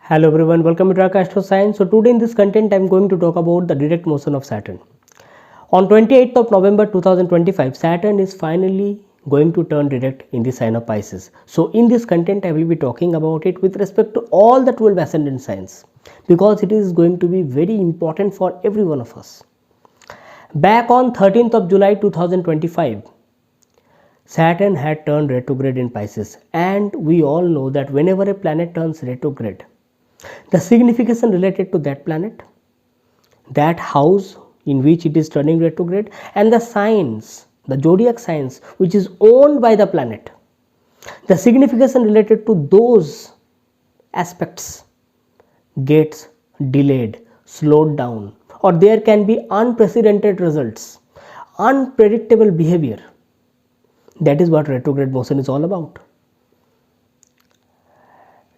Hello everyone, welcome to Arka Science. So today in this content I am going to talk about the direct motion of Saturn. On 28th of November 2025, Saturn is finally going to turn direct in the sign of Pisces. So in this content I will be talking about it with respect to all the 12 ascendant signs, because it is going to be very important for every one of us. Back on 13th of July 2025, Saturn had turned retrograde in Pisces, and we all know that whenever a planet turns retrograde, the significance related to that planet, that house in which it is turning retrograde, and the signs, the zodiac signs which is owned by the planet, the significance related to those aspects gets delayed, slowed down, or there can be unprecedented results, unpredictable behavior. That is what retrograde motion is all about.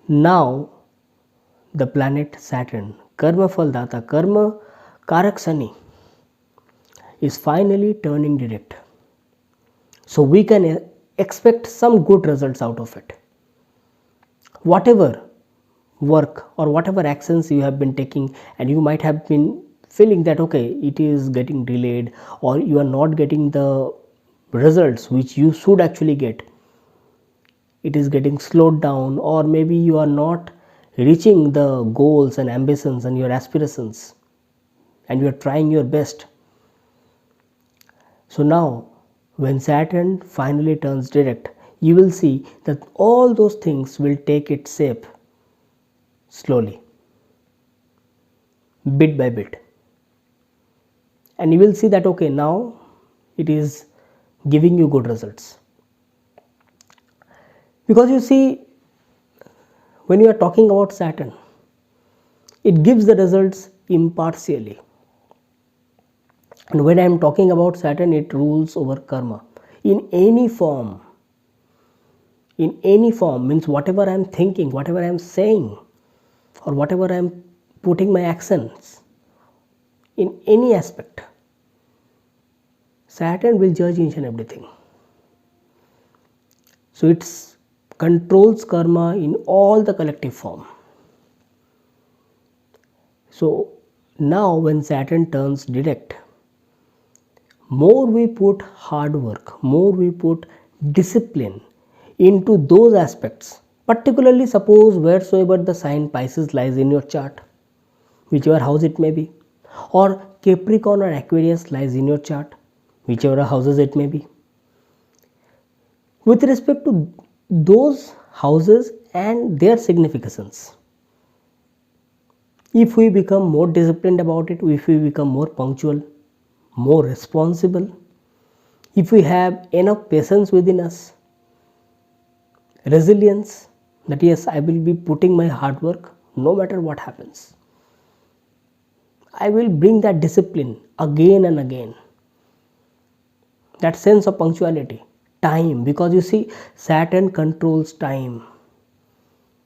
Now the planet Saturn, Karma Faldata, Karma Karak Shani, is finally turning direct. So we can expect some good results out of it. Whatever work or whatever actions you have been taking, and you might have been feeling that okay, it is getting delayed, or you are not getting the results which you should actually get, it is getting slowed down, or maybe you are not reaching the goals and ambitions and your aspirations, and you are trying your best. So now when Saturn finally turns direct, you will see that all those things will take its shape slowly, bit by bit, and you will see that okay, now it is giving you good results. Because you see, when you are talking about Saturn, it gives the results impartially. And when I am talking about Saturn, it rules over karma in any form. In any form means whatever I am thinking, whatever I am saying, or whatever I am putting my actions, in any aspect, Saturn will judge each and everything. So it controls karma in all the collective form. So now when Saturn turns direct, more we put hard work, more we put discipline into those aspects, particularly suppose wheresoever the sign Pisces lies in your chart, whichever house it may be, or Capricorn or Aquarius lies in your chart, whichever houses it may be. With respect to those houses and their significations, if we become more disciplined about it, if we become more punctual, more responsible, if we have enough patience within us, resilience, that yes, I will be putting my hard work no matter what happens, I will bring that discipline again and again, that sense of punctuality, time, because you see Saturn controls time,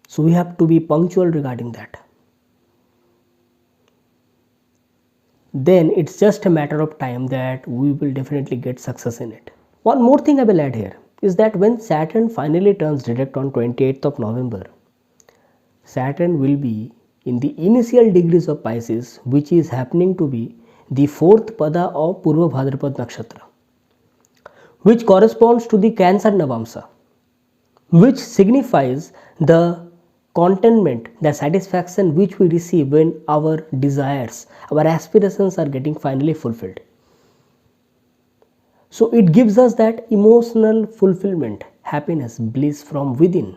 so we have to be punctual regarding that. Then it's just a matter of time that we will definitely get success in it. One more thing I will add here is that when Saturn finally turns direct on 28th of November, Saturn will be in the initial degrees of Pisces, which is happening to be the 4th pada of Purva Bhadrapad Nakshatra, which corresponds to the Cancer Navamsa, which signifies the contentment, the satisfaction which we receive when our desires, our aspirations are getting finally fulfilled. So it gives us that emotional fulfillment, happiness, bliss from within.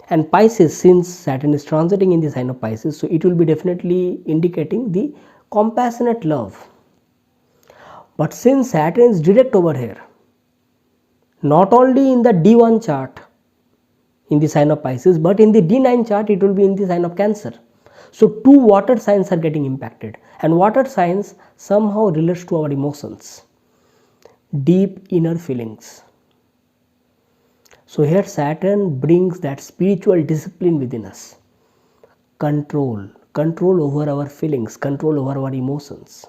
And Pisces, since Saturn is transiting in the sign of Pisces, so it will be definitely indicating the compassionate love. But since Saturn is direct over here, not only in the D1 chart in the sign of Pisces, but in the D9 chart it will be in the sign of Cancer. So two water signs are getting impacted, and water signs somehow relates to our emotions, deep inner feelings. So here Saturn brings that spiritual discipline within us, control over our feelings, control over our emotions.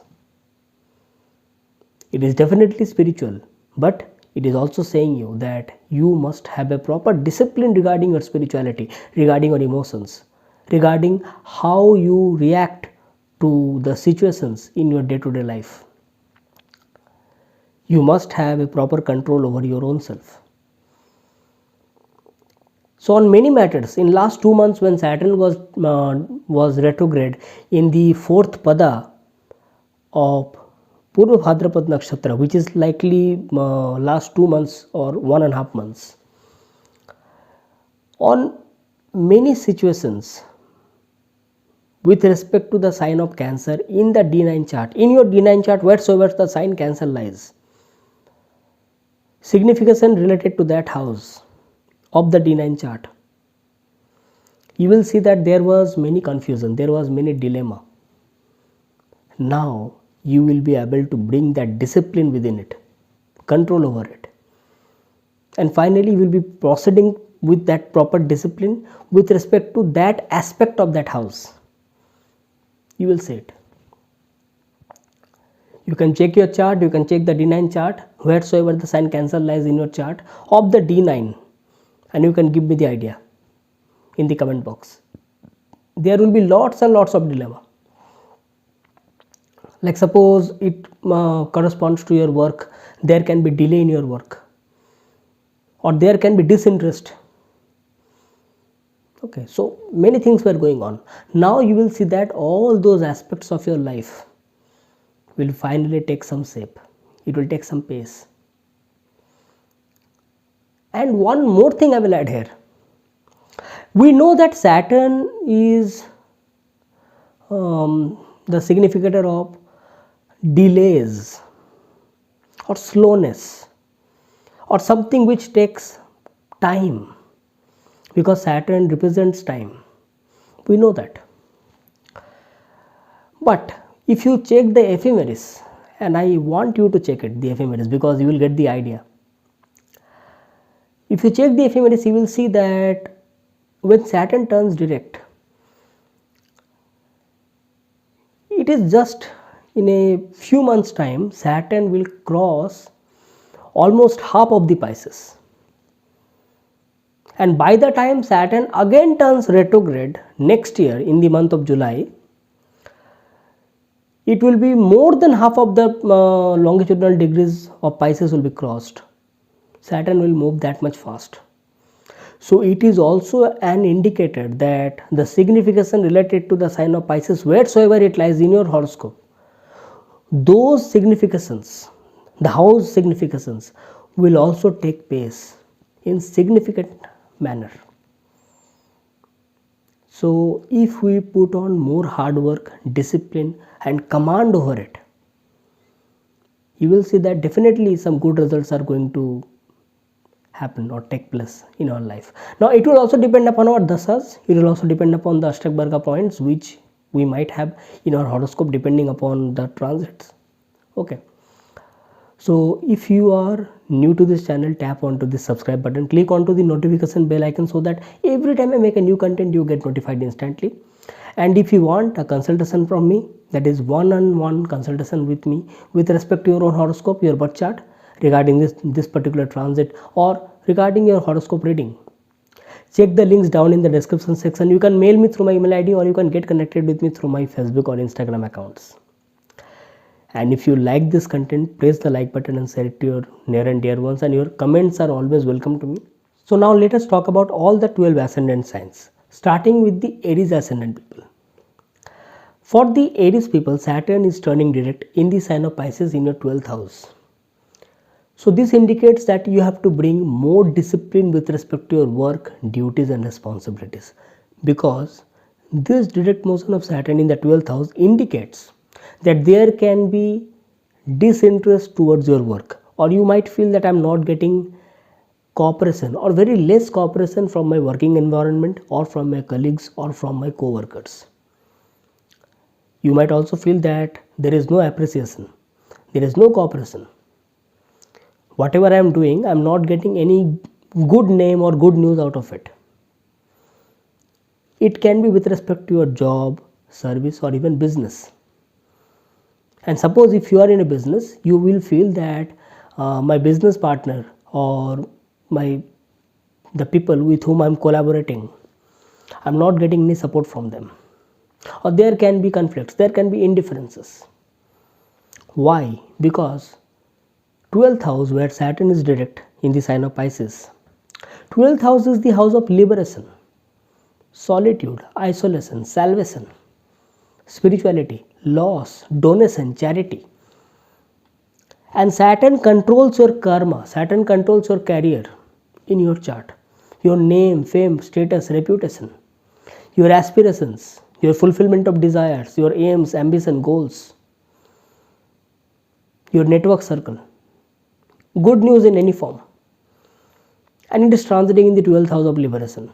It is definitely spiritual, but it is also saying you that you must have a proper discipline regarding your spirituality, regarding your emotions, regarding how you react to the situations in your day-to-day life. You must have a proper control over your own self. So on many matters, in last 2 months when Saturn was retrograde in the fourth pada of Purva Bhadrapad Nakshatra, which is likely last 2 months or 1.5 months, on many situations with respect to the sign of Cancer in the D9 chart, in your D9 chart wheresoever the sign Cancer lies, signification related to that house of the D9 chart, you will see that there was many confusion, there was many dilemma. Now you will be able to bring that discipline within it, control over it, and finally you will be proceeding with that proper discipline with respect to that aspect of that house. You will see it. You can check your chart, you can check the D9 chart wheresoever the sign Cancer lies in your chart of the D9, and you can give me the idea in the comment box. There will be lots and lots of dilemma. Like suppose it corresponds to your work, there can be delay in your work, or there can be disinterest. Okay, so many things were going on. Now you will see that all those aspects of your life will finally take some shape. It will take some pace. And one more thing I will add here. We know that Saturn is the significator of delays or slowness or something which takes time, because Saturn represents time. We know that. But if you check the ephemeris, and I want you to check it, the ephemeris, because you will get the idea. If you check the ephemeris, you will see that when Saturn turns direct, it is just in a few months time, Saturn will cross almost half of the Pisces. And by the time Saturn again turns retrograde next year in the month of July, it will be more than half of the longitudinal degrees of Pisces will be crossed. Saturn will move that much fast. So it is also an indicator that the signification related to the sign of Pisces wheresoever it lies in your horoscope, those significations, the house significations, will also take place in significant manner. So if we put on more hard work, discipline and command over it, you will see that definitely some good results are going to happen or take place in our life. Now it will also depend upon our dasas, it will also depend upon the Ashtakvarga points which we might have in our horoscope depending upon the transits. Okay. So if you are new to this channel, tap onto the subscribe button, click onto the notification bell icon so that every time I make a new content you get notified instantly. And if you want a consultation from me, that is one-on-one consultation with me with respect to your own horoscope, your birth chart, regarding this particular transit or regarding your horoscope reading, check the links down in the description section. You can mail me through my email ID or you can get connected with me through my Facebook or Instagram accounts. And if you like this content, press the like button and share it to your near and dear ones, and your comments are always welcome to me. So now let us talk about all the 12 ascendant signs, starting with the Aries ascendant people. For the Aries people, Saturn is turning direct in the sign of Pisces in your 12th house. So this indicates that you have to bring more discipline with respect to your work, duties and responsibilities, because this direct motion of Saturn in the 12th house indicates that there can be disinterest towards your work, or you might feel that I am not getting cooperation or very less cooperation from my working environment or from my colleagues or from my co-workers. You might also feel that there is no appreciation, there is no cooperation. Whatever I am doing, I am not getting any good name or good news out of it. It can be with respect to your job, service or even business. And suppose if you are in a business, you will feel that my business partner or the people with whom I am collaborating, I'm not getting any support from them. Or there can be conflicts, there can be indifferences. Why? Because 12th house, where Saturn is direct in the sign of Pisces, 12th house is the house of liberation, solitude, isolation, salvation, spirituality, loss, donation, charity. And Saturn controls your karma, Saturn controls your career in your chart, your name, fame, status, reputation, your aspirations, your fulfillment of desires, your aims, ambition, goals, your network circle, good news in any form. And it is transiting in the 12th house of liberation,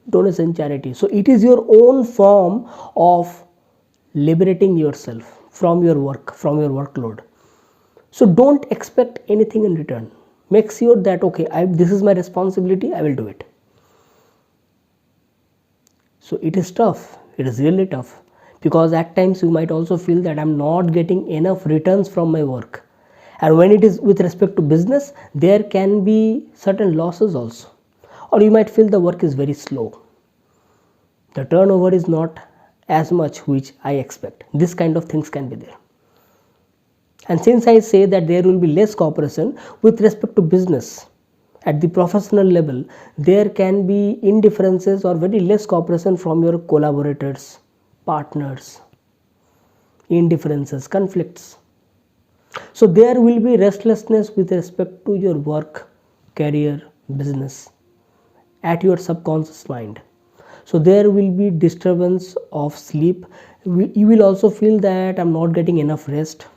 donation, charity. So it is your own form of liberating yourself from your work, from your workload. So don't expect anything in return. Make sure that okay, this is my responsibility, I will do it. So it is tough, it is really tough, because at times you might also feel that I'm not getting enough returns from my work. And when it is with respect to business, there can be certain losses also. Or you might feel the work is very slow. The turnover is not as much which I expect. This kind of things can be there. And since I say that there will be less cooperation with respect to business, at the professional level, there can be indifferences or very less cooperation from your collaborators, partners, indifferences, conflicts. So there will be restlessness with respect to your work, career, business, at your subconscious mind. So there will be disturbance of sleep. You will also feel that I'm not getting enough rest.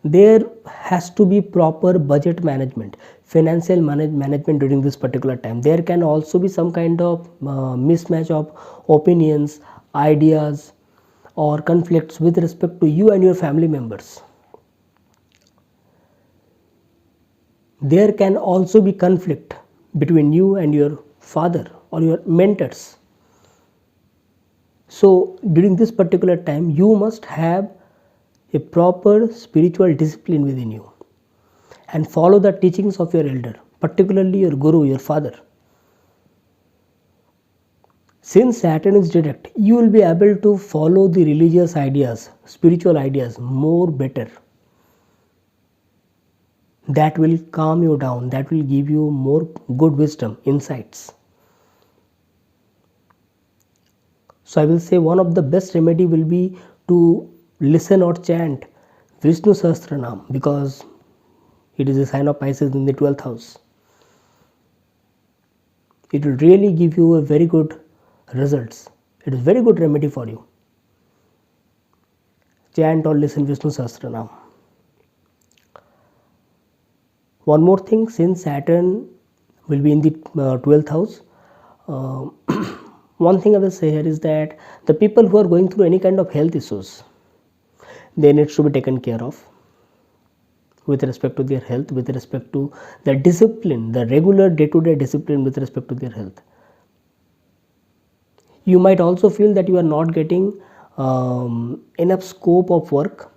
There has to be proper budget management, financial management during this particular time. There can also be some kind of mismatch of opinions, ideas, or conflicts with respect to you and your family members. There can also be conflict between you and your father or your mentors. So during this particular time, you must have a proper spiritual discipline within you and follow the teachings of your elder, particularly your guru, your father. Since Saturn is direct, you will be able to follow the religious ideas, spiritual ideas more better. That will calm you down, that will give you more good wisdom, insights. So I will say one of the best remedy will be to listen or chant Vishnu Sahasranam, because it is a sign of Pisces in the 12th house. It will really give you a very good results. It is very good remedy for you. Chant or listen Vishnu Sahasranam. One more thing, since Saturn will be in the 12th house, one thing I will say here is that the people who are going through any kind of health issues, they need to be taken care of with respect to their health, with respect to the discipline, the regular day-to-day discipline with respect to their health. You might also feel that you are not getting enough scope of work.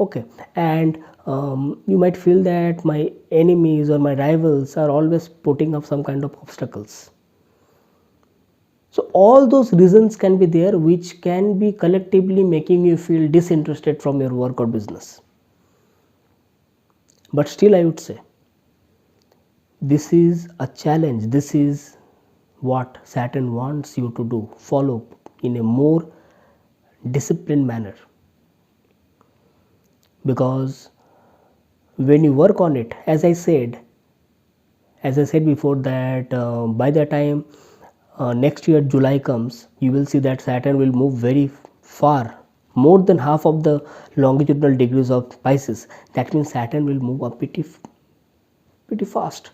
Okay, and you might feel that my enemies or my rivals are always putting up some kind of obstacles. So all those reasons can be there, which can be collectively making you feel disinterested from your work or business. But still I would say, this is a challenge. This is what Saturn wants you to do. Follow in a more disciplined manner. Because when you work on it, as I said before, that by the time next year July comes, you will see that Saturn will move very far, more than half of the longitudinal degrees of Pisces. That means Saturn will move up pretty fast.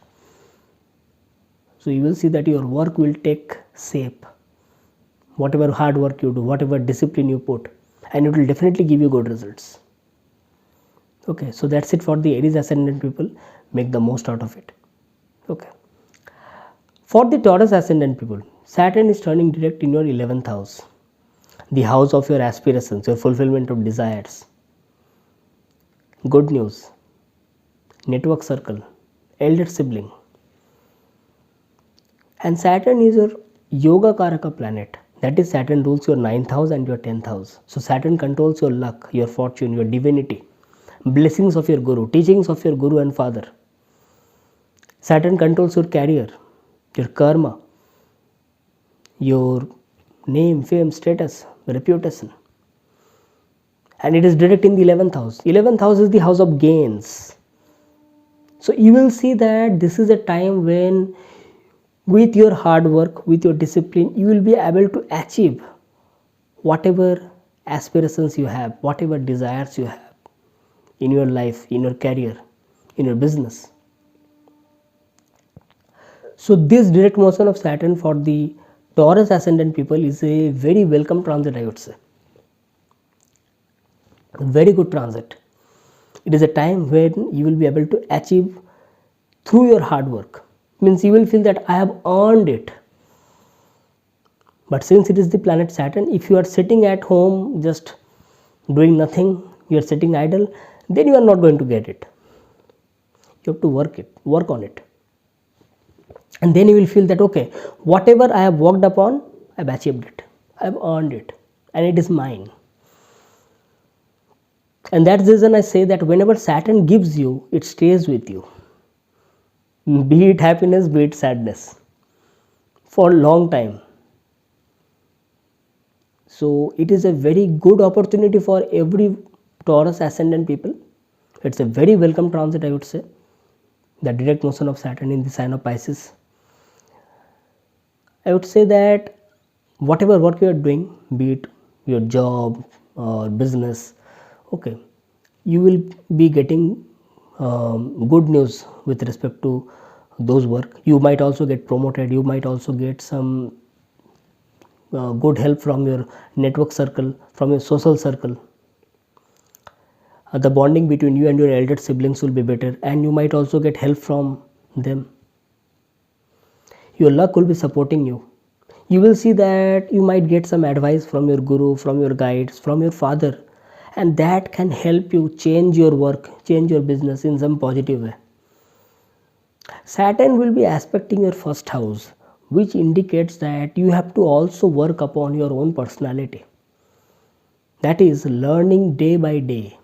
So you will see that your work will take shape, whatever hard work you do, whatever discipline you put, and it will definitely give you good results. Okay, so that's it for the Aries ascendant people. Make the most out of it. Okay. For the Taurus ascendant people, Saturn is turning direct in your 11th house, the house of your aspirations, your fulfillment of desires. Good news, network circle, elder sibling. And Saturn is your yoga karaka planet. That is, Saturn rules your 9th house and your 10th house. So Saturn controls your luck, your fortune, your divinity, blessings of your guru, teachings of your guru and father. Saturn controls your career, your karma, your name, fame, status, reputation. And it is direct in the 11th house. 11th house is the house of gains. So you will see that this is a time when, with your hard work, with your discipline, you will be able to achieve whatever aspirations you have, whatever desires you have in your life, in your career, in your business. So this direct motion of Saturn for the Taurus ascendant people is a very welcome transit, I would say. A very good transit. It is a time when you will be able to achieve through your hard work. Means you will feel that I have earned it. But since it is the planet Saturn, if you are sitting at home just doing nothing, you are sitting idle, then you are not going to get it. You have to work on it. And then you will feel that, okay, whatever I have worked upon, I have achieved it. I have earned it. And it is mine. And that's the reason I say that whenever Saturn gives you, it stays with you. Be it happiness, be it sadness. For a long time. So it is a very good opportunity for every Taurus ascendant people. It's a very welcome transit, I would say. The direct motion of Saturn in the sign of Pisces. I would say that whatever work you are doing, be it your job or business, okay, you will be getting good news with respect to those work. You might also get promoted. You might also get some good help from your network circle, from your social circle. The bonding between you and your elder siblings will be better, and you might also get help from them. Your luck will be supporting you. You will see that you might get some advice from your guru, from your guides, from your father, and that can help you change your work, change your business in some positive way. Saturn will be aspecting your first house, which indicates that you have to also work upon your own personality. That is learning day by day.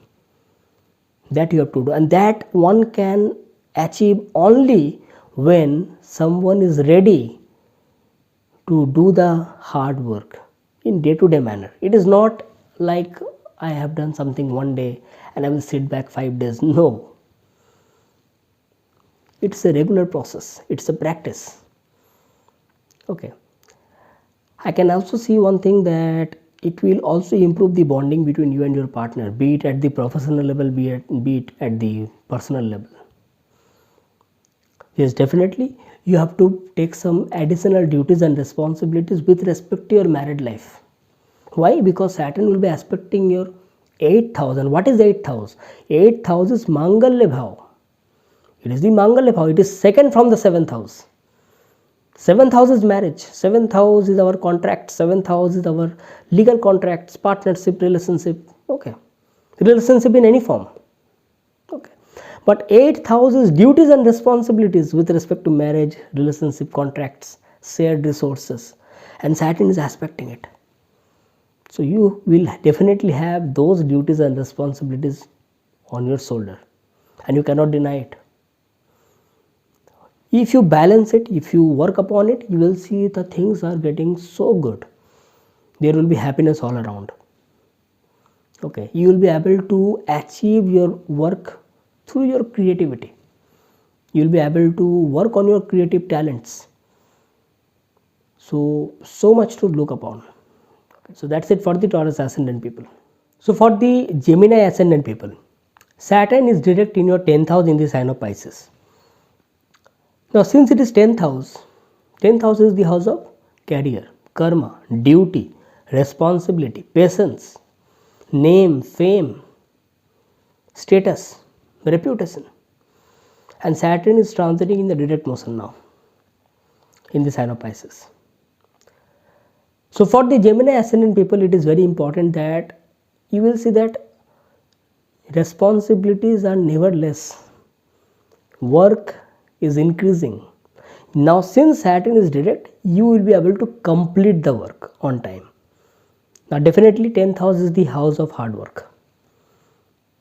That you have to do, and that one can achieve only when someone is ready to do the hard work in day-to-day manner. It is not like I have done something one day and I will sit back 5 days. No. It's a regular process. It's a practice. Okay. I can also see one thing, that it will also improve the bonding between you and your partner, be it at the professional level, be it at the personal level. Yes, definitely you have to take some additional duties and responsibilities with respect to your married life. Why? Because Saturn will be aspecting your 8th house. And what is 8th house? 8th house is Mangalya Bhav. It is the Mangalya Bhav. It is second from the 7th house. 7th house is marriage. 7th house is our contract. 7th house is our legal contracts, partnership, relationship. Okay. Relationship in any form. Okay. But 8th house is duties and responsibilities with respect to marriage, relationship, contracts, shared resources. And Saturn is aspecting it. So you will definitely have those duties and responsibilities on your shoulder. And you cannot deny it. If you balance it, if you work upon it, you will see the things are getting so good. There will be happiness all around. Okay, you will be able to achieve your work through your creativity. You will be able to work on your creative talents. So much to look upon. Okay, so that's it for the Taurus ascendant people. So for the Gemini ascendant people, Saturn is direct in your 10th house in the sign of Pisces. Now since it is 10th house is the house of career, karma, duty, responsibility, patience, name, fame, status, reputation. And Saturn is transiting in the direct motion now in the sign of Pisces. So for the Gemini ascendant people, it is very important that you will see that responsibilities are never less. Work is increasing. Now since Saturn is direct, you will be able to complete the work on time. Now definitely 10th house is the house of hard work.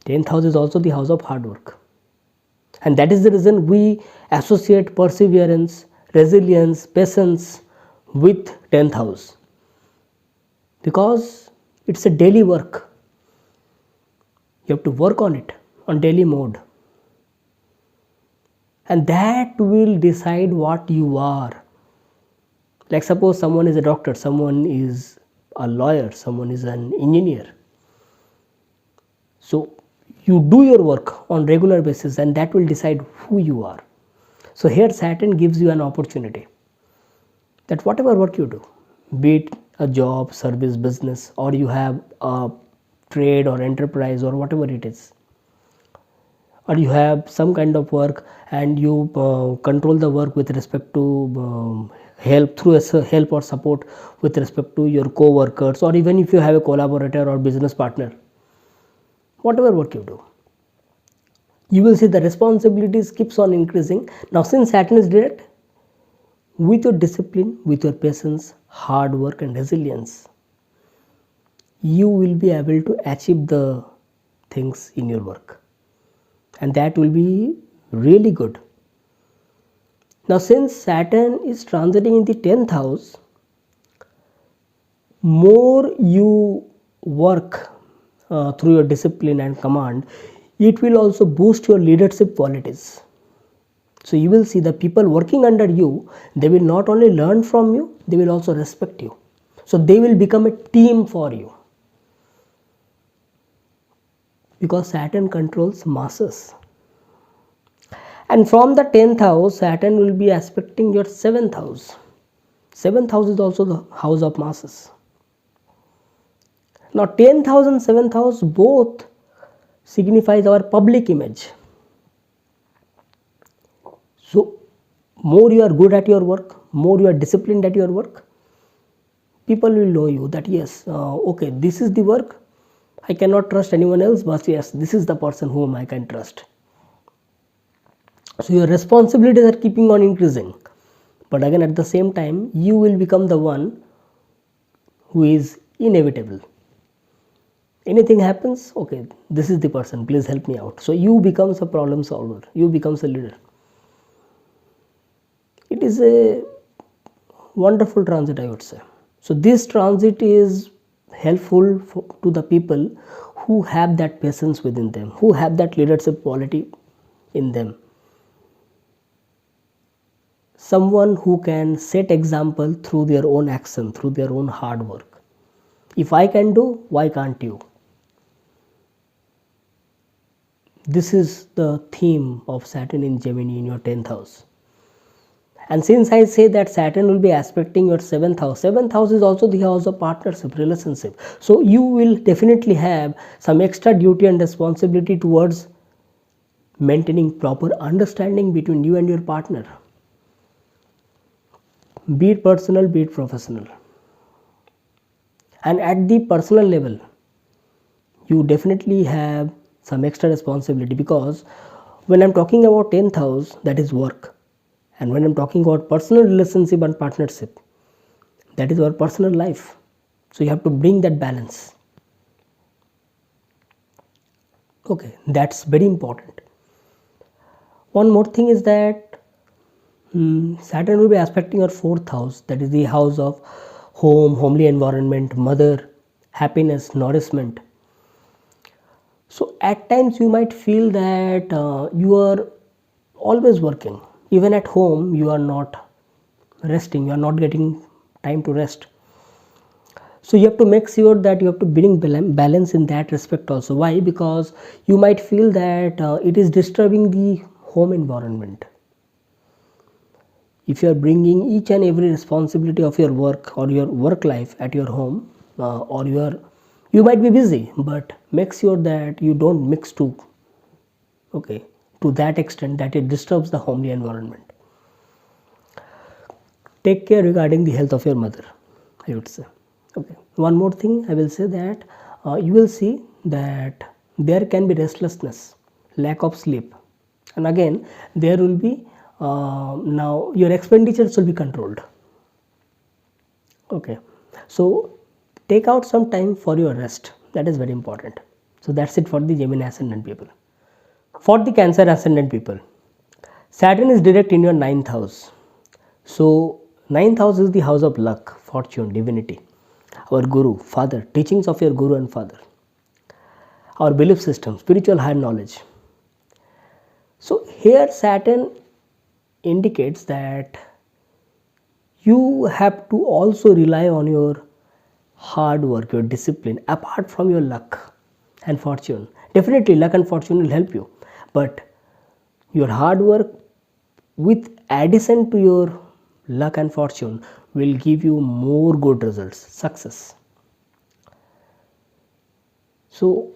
10th house is also the house of hard work. And that is the reason we associate perseverance, resilience, patience with 10th house. Because it's a daily work. You have to work on it on daily mode. And that will decide what you are. Like suppose someone is a doctor, someone is a lawyer, someone is an engineer. So you do your work on regular basis and that will decide who you are. So here Saturn gives you an opportunity that whatever work you do, be it a job, service, business, or you have a trade or enterprise or whatever it is, or you have some kind of work and you control the work with respect to help through help or support with respect to your co-workers, or even if you have a collaborator or business partner, whatever work you do, you will see the responsibilities keeps on increasing. Now since Saturn is direct, with your discipline, with your patience, hard work and resilience, you will be able to achieve the things in your work, and that will be really good. Now since Saturn is transiting in the 10th house, more you work through your discipline and command, it will also boost your leadership qualities. So you will see the people working under you, they will not only learn from you, they will also respect you. So they will become a team for you. Because Saturn controls masses. And from the 10th house, Saturn will be aspecting your 7th house. 7th house is also the house of masses. Now 10th house and 7th house both signifies our public image. So more you are good at your work, more you are disciplined at your work, people will know you that yes, okay, this is the work, I cannot trust anyone else, but yes, this is the person whom I can trust. So your responsibilities are keeping on increasing, but again at the same time you will become the one who is inevitable. Anything happens, okay, this is the person, please help me out. So you becomes a problem solver, you becomes a leader. It is a wonderful transit, I would say. So this transit is helpful to the people who have that patience within them, who have that leadership quality in them. Someone who can set example through their own action, through their own hard work. If I can do, why can't you? This is the theme of Saturn in Gemini in your 10th house. And since I say that Saturn will be aspecting your 7th house, 7th house is also the house of partnership, relationship. So you will definitely have some extra duty and responsibility towards maintaining proper understanding between you and your partner. Be it personal, be it professional. And at the personal level, you definitely have some extra responsibility, because when I'm talking about 10th house, that is work. And when I'm talking about personal relationship and partnership, that is our personal life. So you have to bring that balance. Okay, that's very important. One more thing is that Saturn will be aspecting your 4th house, that is the house of home, homely environment, mother, happiness, nourishment. So at times you might feel that you are always working. Even at home you are not resting, you are not getting time to rest. So you have to make sure that you have to bring balance in that respect also. Why? Because you might feel that it is disturbing the home environment. If you are bringing each and every responsibility of your work or your work life at your home, or you might be busy, but make sure that you don't mix two, okay, to that extent that it disturbs the homely environment. Take care regarding the health of your mother, I would say. Okay. One more thing I will say that you will see that there can be restlessness, lack of sleep, and again there will be now your expenditures will be controlled. Okay, so take out some time for your rest, that is very important. So that's it for the Gemini ascendant people. For the Cancer ascendant people, Saturn is direct in your 9th house. So 9th house is the house of luck, fortune, divinity, our guru, father, teachings of your guru and father, our belief system, spiritual higher knowledge. So here Saturn indicates that you have to also rely on your hard work, your discipline, apart from your luck and fortune. Definitely luck and fortune will help you, but your hard work with addition to your luck and fortune will give you more good results, success. So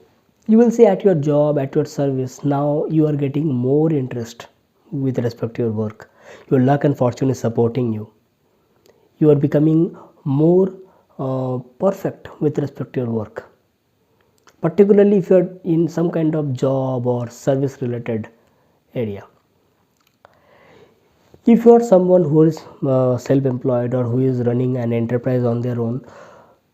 you will see at your job, at your service, now you are getting more interest with respect to your work. Your luck and fortune is supporting you. You are becoming more perfect with respect to your work, particularly if you are in some kind of job or service related area. If you are someone who is self-employed or who is running an enterprise on their own,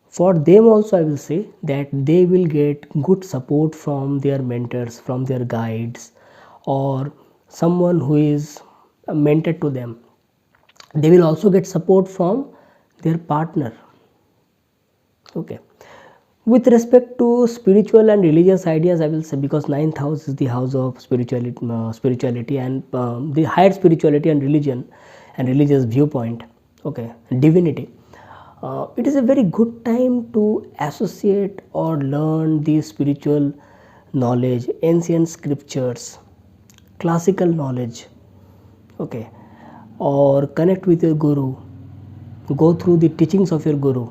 for them also I will say that they will get good support from their mentors, from their guides, or someone who is a mentor to them. They will also get support from their partner. Okay, with respect to spiritual and religious ideas, I will say, because 9th house is the house of spirituality and the higher spirituality and religion and religious viewpoint, okay, divinity. It is a very good time to associate or learn the spiritual knowledge, ancient scriptures, classical knowledge, okay, or connect with your guru, go through the teachings of your guru.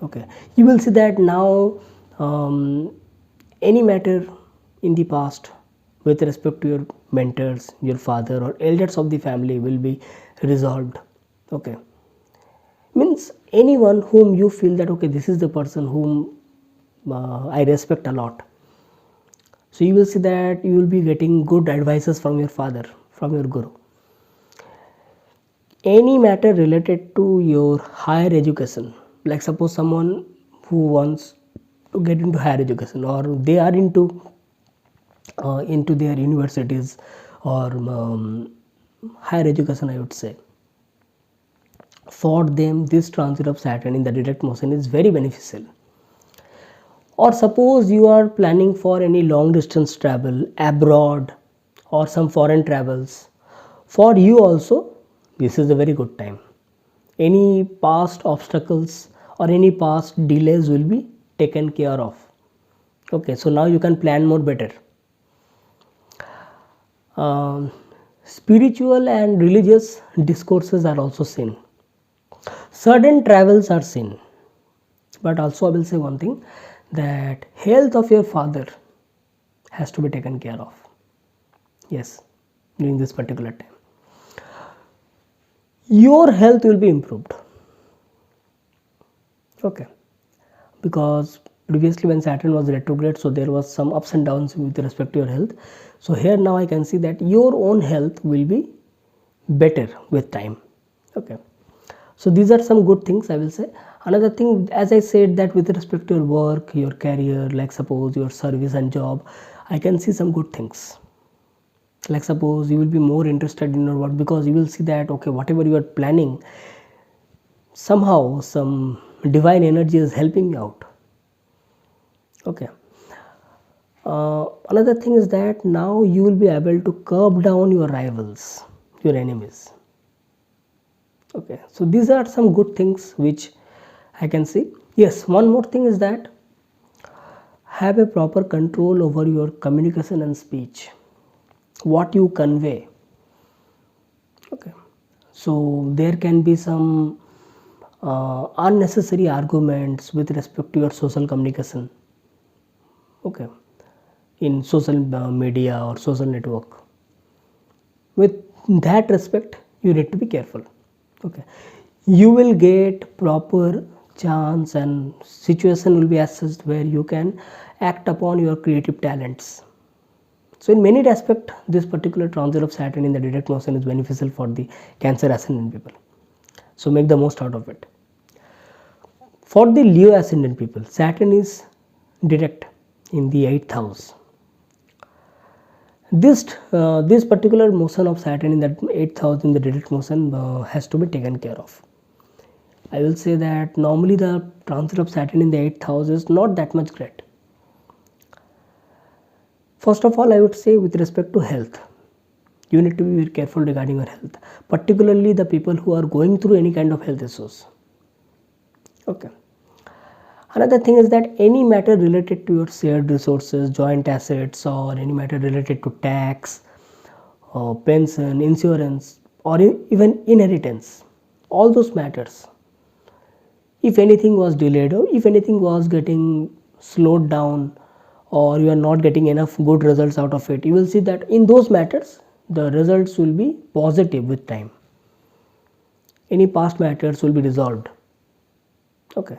Okay, you will see that now any matter in the past with respect to your mentors, your father or elders of the family will be resolved. Okay, means anyone whom you feel that okay, this is the person whom I respect a lot. So you will see that you will be getting good advices from your father, from your guru. Any matter related to your higher education, like suppose someone who wants to get into higher education, or they are into their universities or higher education, I would say, for them this transit of Saturn in the direct motion is very beneficial. Or suppose you are planning for any long distance travel abroad or some foreign travels, for you also this is a very good time. Any past obstacles or any past delays will be taken care of. Okay, so now you can plan more better. Spiritual and religious discourses are also seen. Sudden travels are seen. But also I will say one thing, that health of your father has to be taken care of. Yes, during this particular time. Your health will be improved. Okay, because previously when Saturn was retrograde, so there was some ups and downs with respect to your health. So here now I can see that your own health will be better with time. Okay, so these are some good things I will say. Another thing, as I said, that with respect to your work, your career, like suppose your service and job, I can see some good things. Like suppose you will be more interested in your work, because you will see that okay, whatever you are planning, somehow some divine energy is helping you out. Okay, another thing is that now you will be able to curb down your rivals, your enemies. Okay, so these are some good things which I can see. Yes, one more thing is that have a proper control over your communication and speech, what you convey. Okay, so there can be some unnecessary arguments with respect to your social communication. Okay, in social media or social network. With that respect, you need to be careful. Okay, you will get proper chance and situation will be assessed where you can act upon your creative talents. So in many aspects, this particular transit of Saturn in the direct motion is beneficial for the Cancer ascendant people. So make the most out of it. For the Leo ascendant people, Saturn is direct in the 8th house. This particular motion of Saturn in the 8th house in the direct motion has to be taken care of. I will say that normally the transit of Saturn in the 8th house is not that much great. First of all, I would say with respect to health, you need to be very careful regarding your health, particularly the people who are going through any kind of health issues. Okay. Another thing is that any matter related to your shared resources, joint assets, or any matter related to tax, or pension, insurance, or even inheritance, all those matters, if anything was delayed or if anything was getting slowed down, or you are not getting enough good results out of it, you will see that in those matters the results will be positive with time. Any past matters will be resolved. Okay.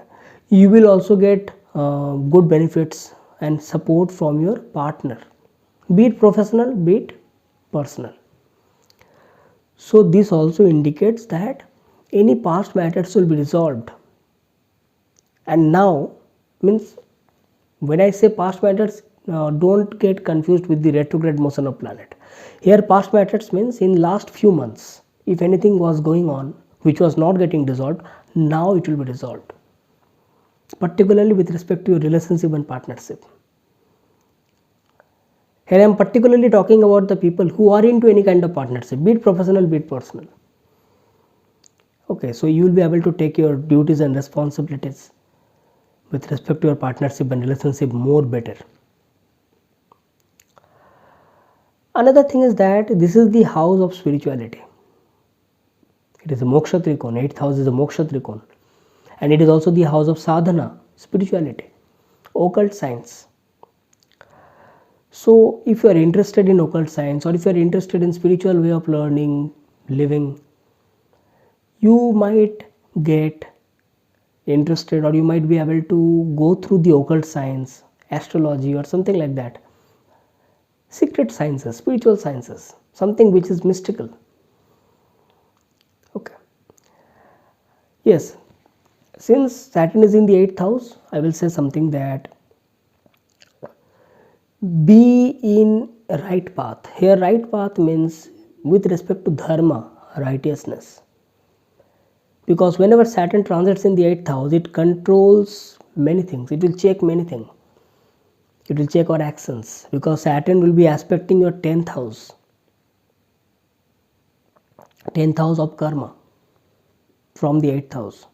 You will also get good benefits and support from your partner, be it professional, be it personal. So this also indicates that any past matters will be resolved. And now, means when I say past matters, don't get confused with the retrograde motion of planet. Here past matters means in last few months, if anything was going on which was not getting resolved, now it will be resolved, particularly with respect to your relationship and partnership. Here I am particularly talking about the people who are into any kind of partnership, be it professional, be it personal. Okay, so you will be able to take your duties and responsibilities with respect to your partnership and relationship more better. Another thing is that this is the house of spirituality. It is a moksha trikon. 8th house is a moksha trikon, and it is also the house of sadhana, spirituality, occult science. So if you are interested in occult science, or if you are interested in spiritual way of learning, living, you might get interested, or you might be able to go through the occult science, astrology, or something like that. Secret sciences, spiritual sciences, something which is mystical. Okay. Yes, since Saturn is in the 8th house, I will say something that be in right path. Here right path means with respect to dharma, righteousness. Because whenever Saturn transits in the 8th house, it controls many things. It will check many things. It will check our actions, because Saturn will be aspecting your 10th house. 10th house of karma from the 8th house.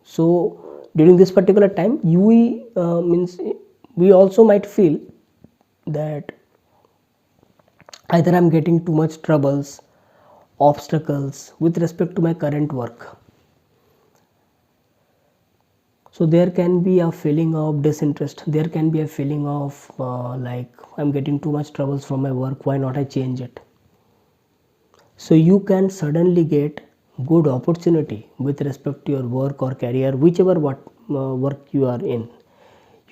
So during this particular time, we also might feel that either I am getting too much troubles, obstacles with respect to my current work. So there can be a feeling of disinterest. There can be a feeling of like I'm getting too much troubles from my work. Why not I change it? So you can suddenly get good opportunity with respect to your work or career, whichever work you are in.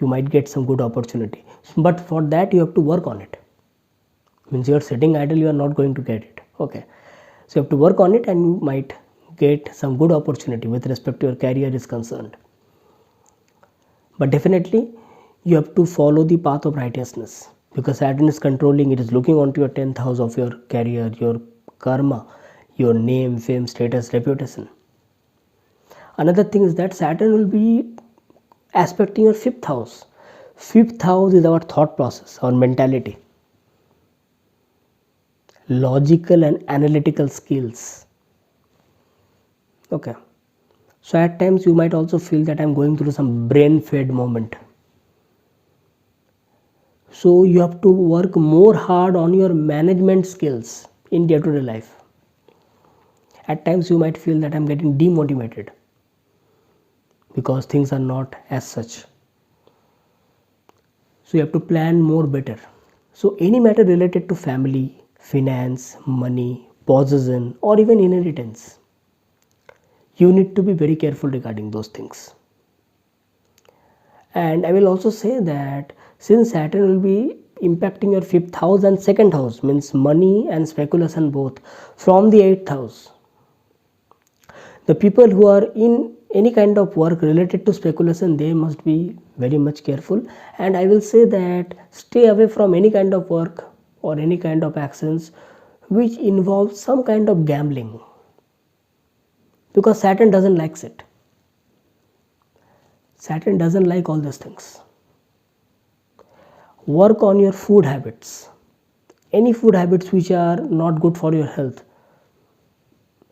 You might get some good opportunity, but for that you have to work on it. Means you are sitting idle, you are not going to get it. Okay, so you have to work on it, and you might get some good opportunity with respect to your career is concerned. But definitely you have to follow the path of righteousness, because Saturn is controlling, it is looking onto your 10th house of your career, your karma, your name, fame, status, reputation. Another thing is that Saturn will be aspecting your 5th house. 5th house is our thought process, our mentality, logical and analytical skills. Okay. So at times you might also feel that I'm going through some brain fade moment. So you have to work more hard on your management skills in day-to-day life. At times you might feel that I'm getting demotivated because things are not as such. So you have to plan more better. So any matter related to family, finance, money, possession, or even inheritance, you need to be very careful regarding those things. And I will also say that since Saturn will be impacting your 5th house and 2nd house, means money and speculation both, from the 8th house. The people who are in any kind of work related to speculation, they must be very much careful, and I will say that stay away from any kind of work or any kind of actions which involve some kind of gambling, because Saturn doesn't like it. Saturn doesn't like all those things. Work on your food habits. Any food habits which are not good for your health,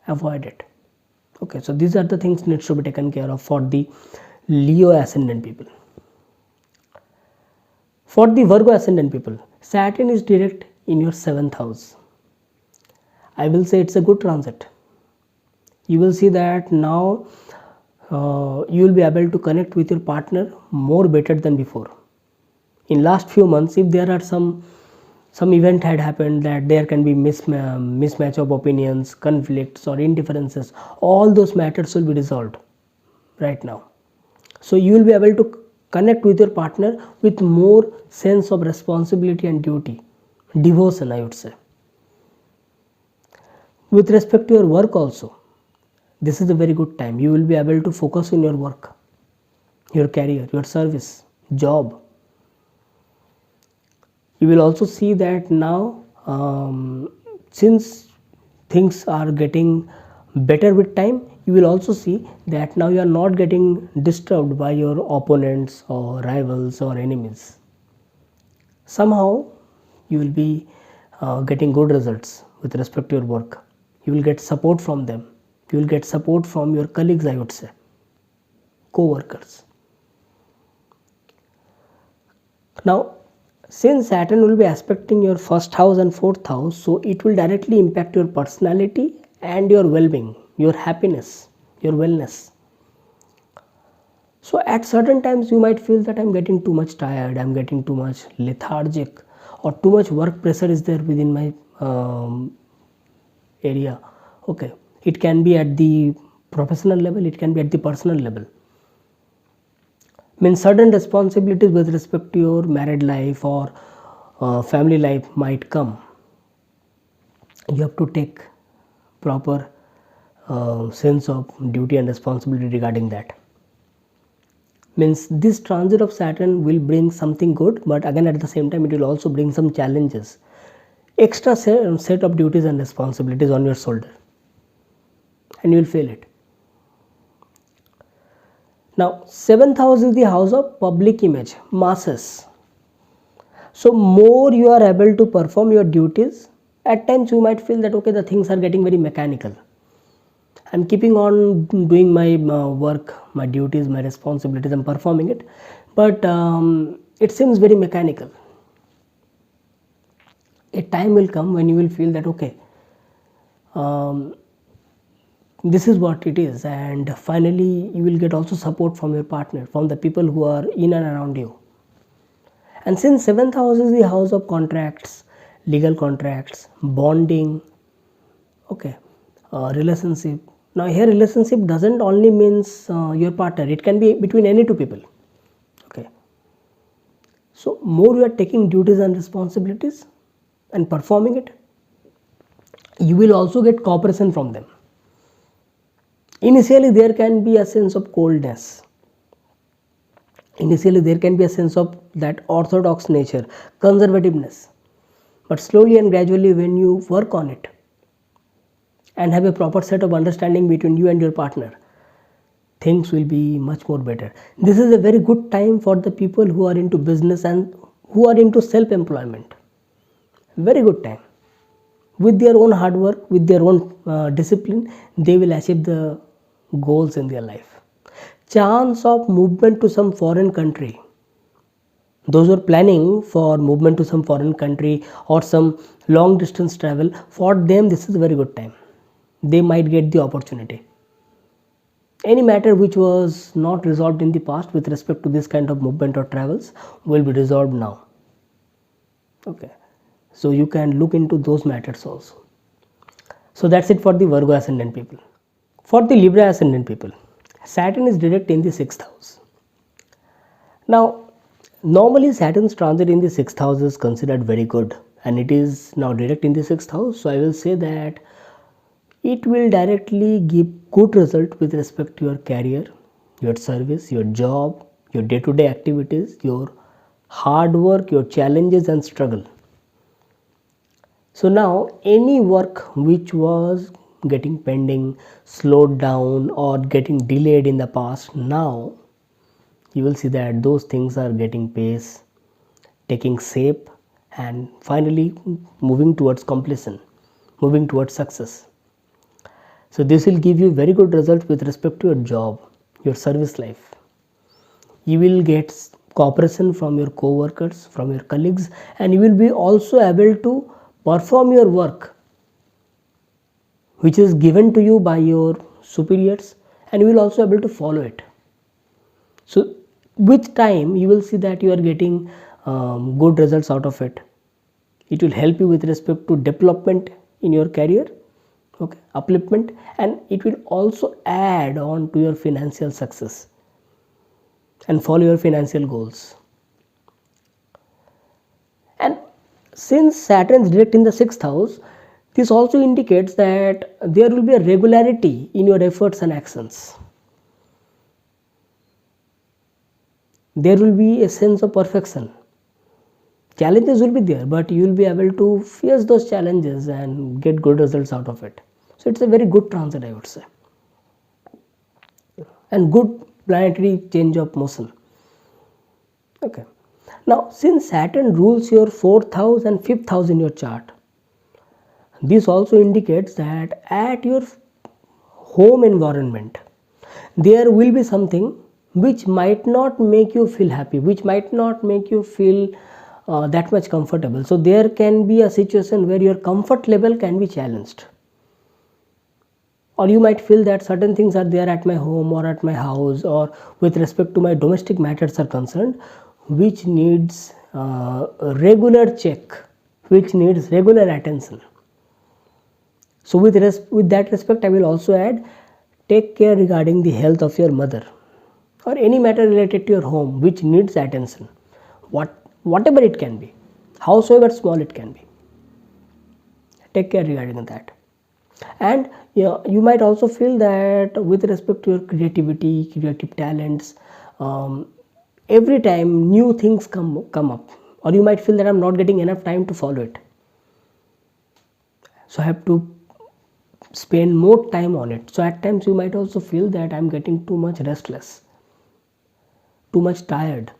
avoid it. Okay, so these are the things needs to be taken care of for the Leo ascendant people. For the Virgo ascendant people, Saturn is direct in your 7th house. I will say it's a good transit. You will see that now you will be able to connect with your partner more better than before. In last few months, if there are some event had happened that there can be mismatch of opinions, conflicts or indifferences, all those matters will be resolved right now. So you will be able to connect with your partner with more sense of responsibility and duty, devotion, I would say. With respect to your work also, this is a very good time. You will be able to focus on your work, your career, your service, job. You will also see that now, since things are getting better with time, you will also see that now you are not getting disturbed by your opponents or rivals or enemies. Somehow you will be getting good results with respect to your work. You will get support from them. You will get support from your colleagues, I would say, co-workers. Now, since Saturn will be aspecting your 1st house and 4th house, so it will directly impact your personality and your well-being, your happiness, your wellness. So at certain times you might feel that I'm getting too much tired, I'm getting too much lethargic, or too much work pressure is there within my area. Okay, it can be at the professional level, it can be at the personal level. Means certain responsibilities with respect to your married life or family life might come. You have to take proper sense of duty and responsibility regarding that. Means this transit of Saturn will bring something good, but again at the same time it will also bring some challenges, extra set of duties and responsibilities on your shoulder, and you will feel it. Now 7th house is the house of public image, masses. So more you are able to perform your duties, at times you might feel that okay, the things are getting very mechanical. I'm keeping on doing my work, my duties, my responsibilities, I'm performing it, but it seems very mechanical. A time will come when you will feel that okay, this is what it is, and finally you will get also support from your partner, from the people who are in and around you. And since 7th house is the house of contracts, legal contracts, bonding, okay, relationship. Now here relationship doesn't only means your partner, it can be between any two people. Okay, so more you are taking duties and responsibilities and performing it, you will also get cooperation from them. Initially there can be a sense of coldness, initially there can be a sense of that orthodox nature, conservativeness, but slowly and gradually when you work on it and have a proper set of understanding between you and your partner, things will be much more better. This is a very good time for the people who are into business and who are into self-employment. Very good time. With their own hard work, with their own discipline, they will achieve the goals in their life. Chance of movement to some foreign country. Those who are planning for movement to some foreign country or some long distance travel, for them this is a very good time. They might get the opportunity. Any matter which was not resolved in the past with respect to this kind of movement or travels will be resolved now. Okay, so you can look into those matters also. So that's it for the Virgo ascendant people. For the Libra ascendant people, Saturn is direct in the 6th house. Now Normally Saturn's transit in the 6th house is considered very good, and it is now direct in the 6th house, so I will say that it will directly give good result with respect to your career, your service, your job, your day-to-day activities, your hard work, your challenges and struggle. So now any work which was getting pending, slowed down or getting delayed in the past, now you will see that those things are getting pace, taking shape, and finally moving towards completion, moving towards success. So this will give you very good results with respect to your job, your service life. You will get cooperation from your co-workers, from your colleagues, and you will be also able to perform your work which is given to you by your superiors, and you will also able to follow it. So with time you will see that you are getting good results out of it. It will help you with respect to development in your career, okay, upliftment, and it will also add on to your financial success and follow your financial goals. And since Saturn is direct in the 6th house, this also indicates that there will be a regularity in your efforts and actions. There will be a sense of perfection. Challenges will be there, but you will be able to face those challenges and get good results out of it. So it's a very good transit, I would say, and good planetary change of motion. Okay. Now since Saturn rules your 4th house and 5th house in your chart, this also indicates that at your home environment there will be something which might not make you feel happy, which might not make you feel that much comfortable. So there can be a situation where your comfort level can be challenged, or you might feel that certain things are there at my home or at my house or with respect to my domestic matters are concerned, which needs a regular check, which needs regular attention. So with that respect, I will also add, take care regarding the health of your mother or any matter related to your home which needs attention, whatever it can be, howsoever small it can be. Take care regarding that. And you might also feel that with respect to your creativity, creative talents, every time new things come up, or you might feel that I'm not getting enough time to follow it, so I have to spend more time on it. So at times you might also feel that I'm getting too much restless, too much tired,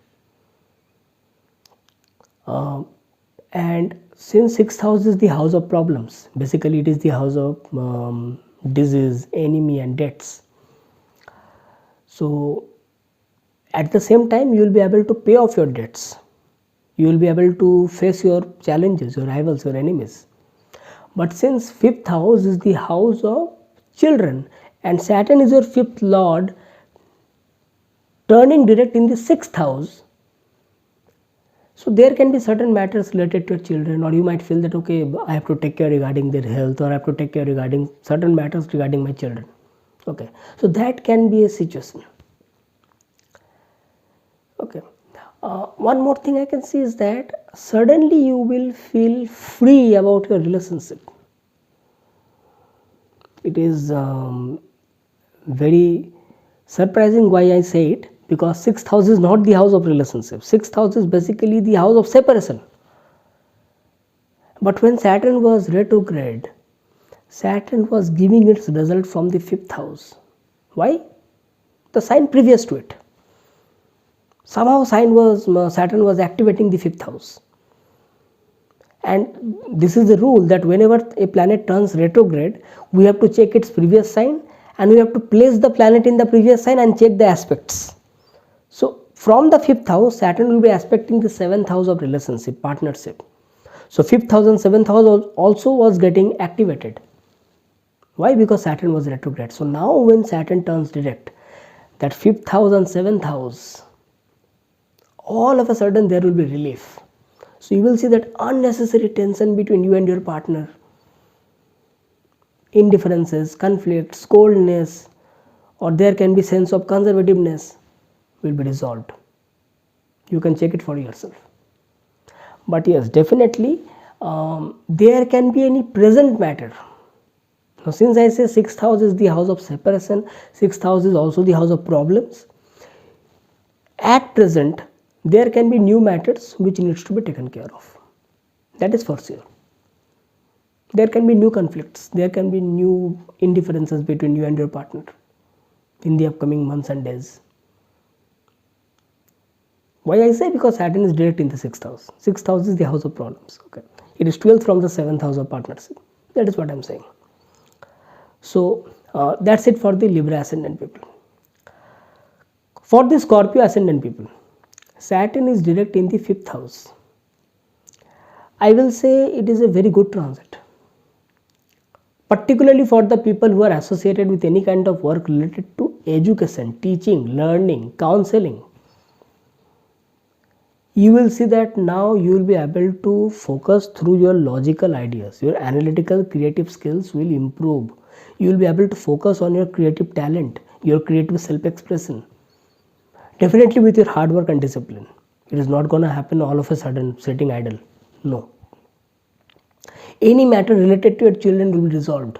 and since 6th house is the house of problems, basically it is the house of disease, enemy and debts. So at the same time you will be able to pay off your debts, you will be able to face your challenges, your rivals, your enemies. But since 5th house is the house of children and Saturn is your 5th lord turning direct in the 6th house, so there can be certain matters related to your children, or you might feel that okay, I have to take care regarding their health, or I have to take care regarding certain matters regarding my children. Okay, so that can be a situation. Okay, one more thing I can see is that suddenly you will feel free about your relationship. It is very surprising why I say it, because 6th house is not the house of relationship. 6th house is basically the house of separation. But when Saturn was retrograde, Saturn was giving its result from the 5th house. Why? The sign previous to it. Somehow Saturn was activating the 5th house. And this is the rule that whenever a planet turns retrograde, we have to check its previous sign and we have to place the planet in the previous sign and check the aspects. So from the 5th house, Saturn will be aspecting the 7th house of relationship, partnership. So 5th house and 7th house also was getting activated. Why? Because Saturn was retrograde. So now when Saturn turns direct, that 5th house and 7th house, all of a sudden there will be relief. So you will see that unnecessary tension between you and your partner, indifferences, conflicts, coldness, or there can be sense of conservativeness will be resolved. You can check it for yourself. But yes, definitely there can be any present matter. Now since I say 6th house is the house of separation, 6th house is also the house of problems, at present there can be new matters which needs to be taken care of. That is for sure. There can be new conflicts, there can be new indifferences between you and your partner in the upcoming months and days. Why I say? Because Saturn is direct in the 6th house. 6th house is the house of problems. Okay, it is 12th from the 7th house of partnership. That is what I am saying. So that's it for the Libra ascendant people. For the Scorpio ascendant people, Saturn is direct in the 5th house. I will say it is a very good transit, particularly for the people who are associated with any kind of work related to education, teaching, learning, counseling. You will see that now you will be able to focus through your logical ideas. Your analytical creative skills will improve. You will be able to focus on your creative talent, your creative self-expression. Definitely with your hard work and discipline. It is not going to happen all of a sudden sitting idle. No. Any matter related to your children will be resolved.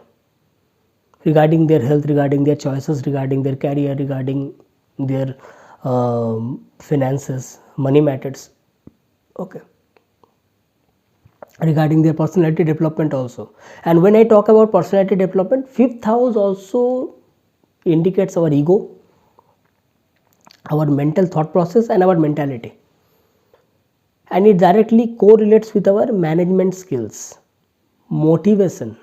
Regarding their health, regarding their choices, regarding their career, regarding their finances, money matters. Okay. Regarding their personality development also. And when I talk about personality development, 5th house also indicates our ego, our mental thought process and our mentality. And it directly correlates with our management skills, motivation,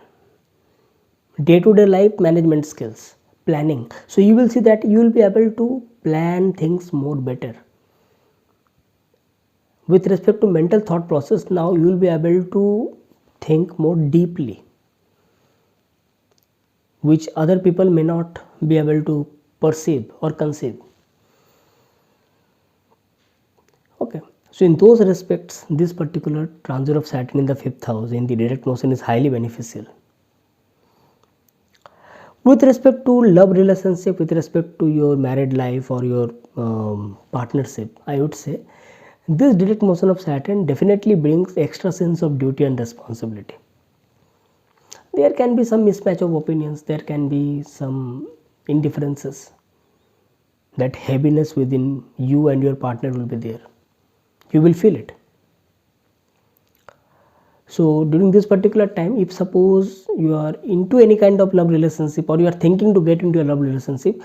day-to-day life management skills, planning. So you will see that you will be able to plan things more better. With respect to mental thought process, now you will be able to think more deeply, which other people may not be able to perceive or conceive. Okay, so in those respects, this particular transit of Saturn in the 5th house in the direct motion is highly beneficial. With respect to love relationship, with respect to your married life or your partnership, I would say this direct motion of Saturn definitely brings extra sense of duty and responsibility. There can be some mismatch of opinions, there can be some indifferences. That heaviness within you and your partner will be there. You will feel it. So during this particular time, if suppose you are into any kind of love relationship or you are thinking to get into a love relationship,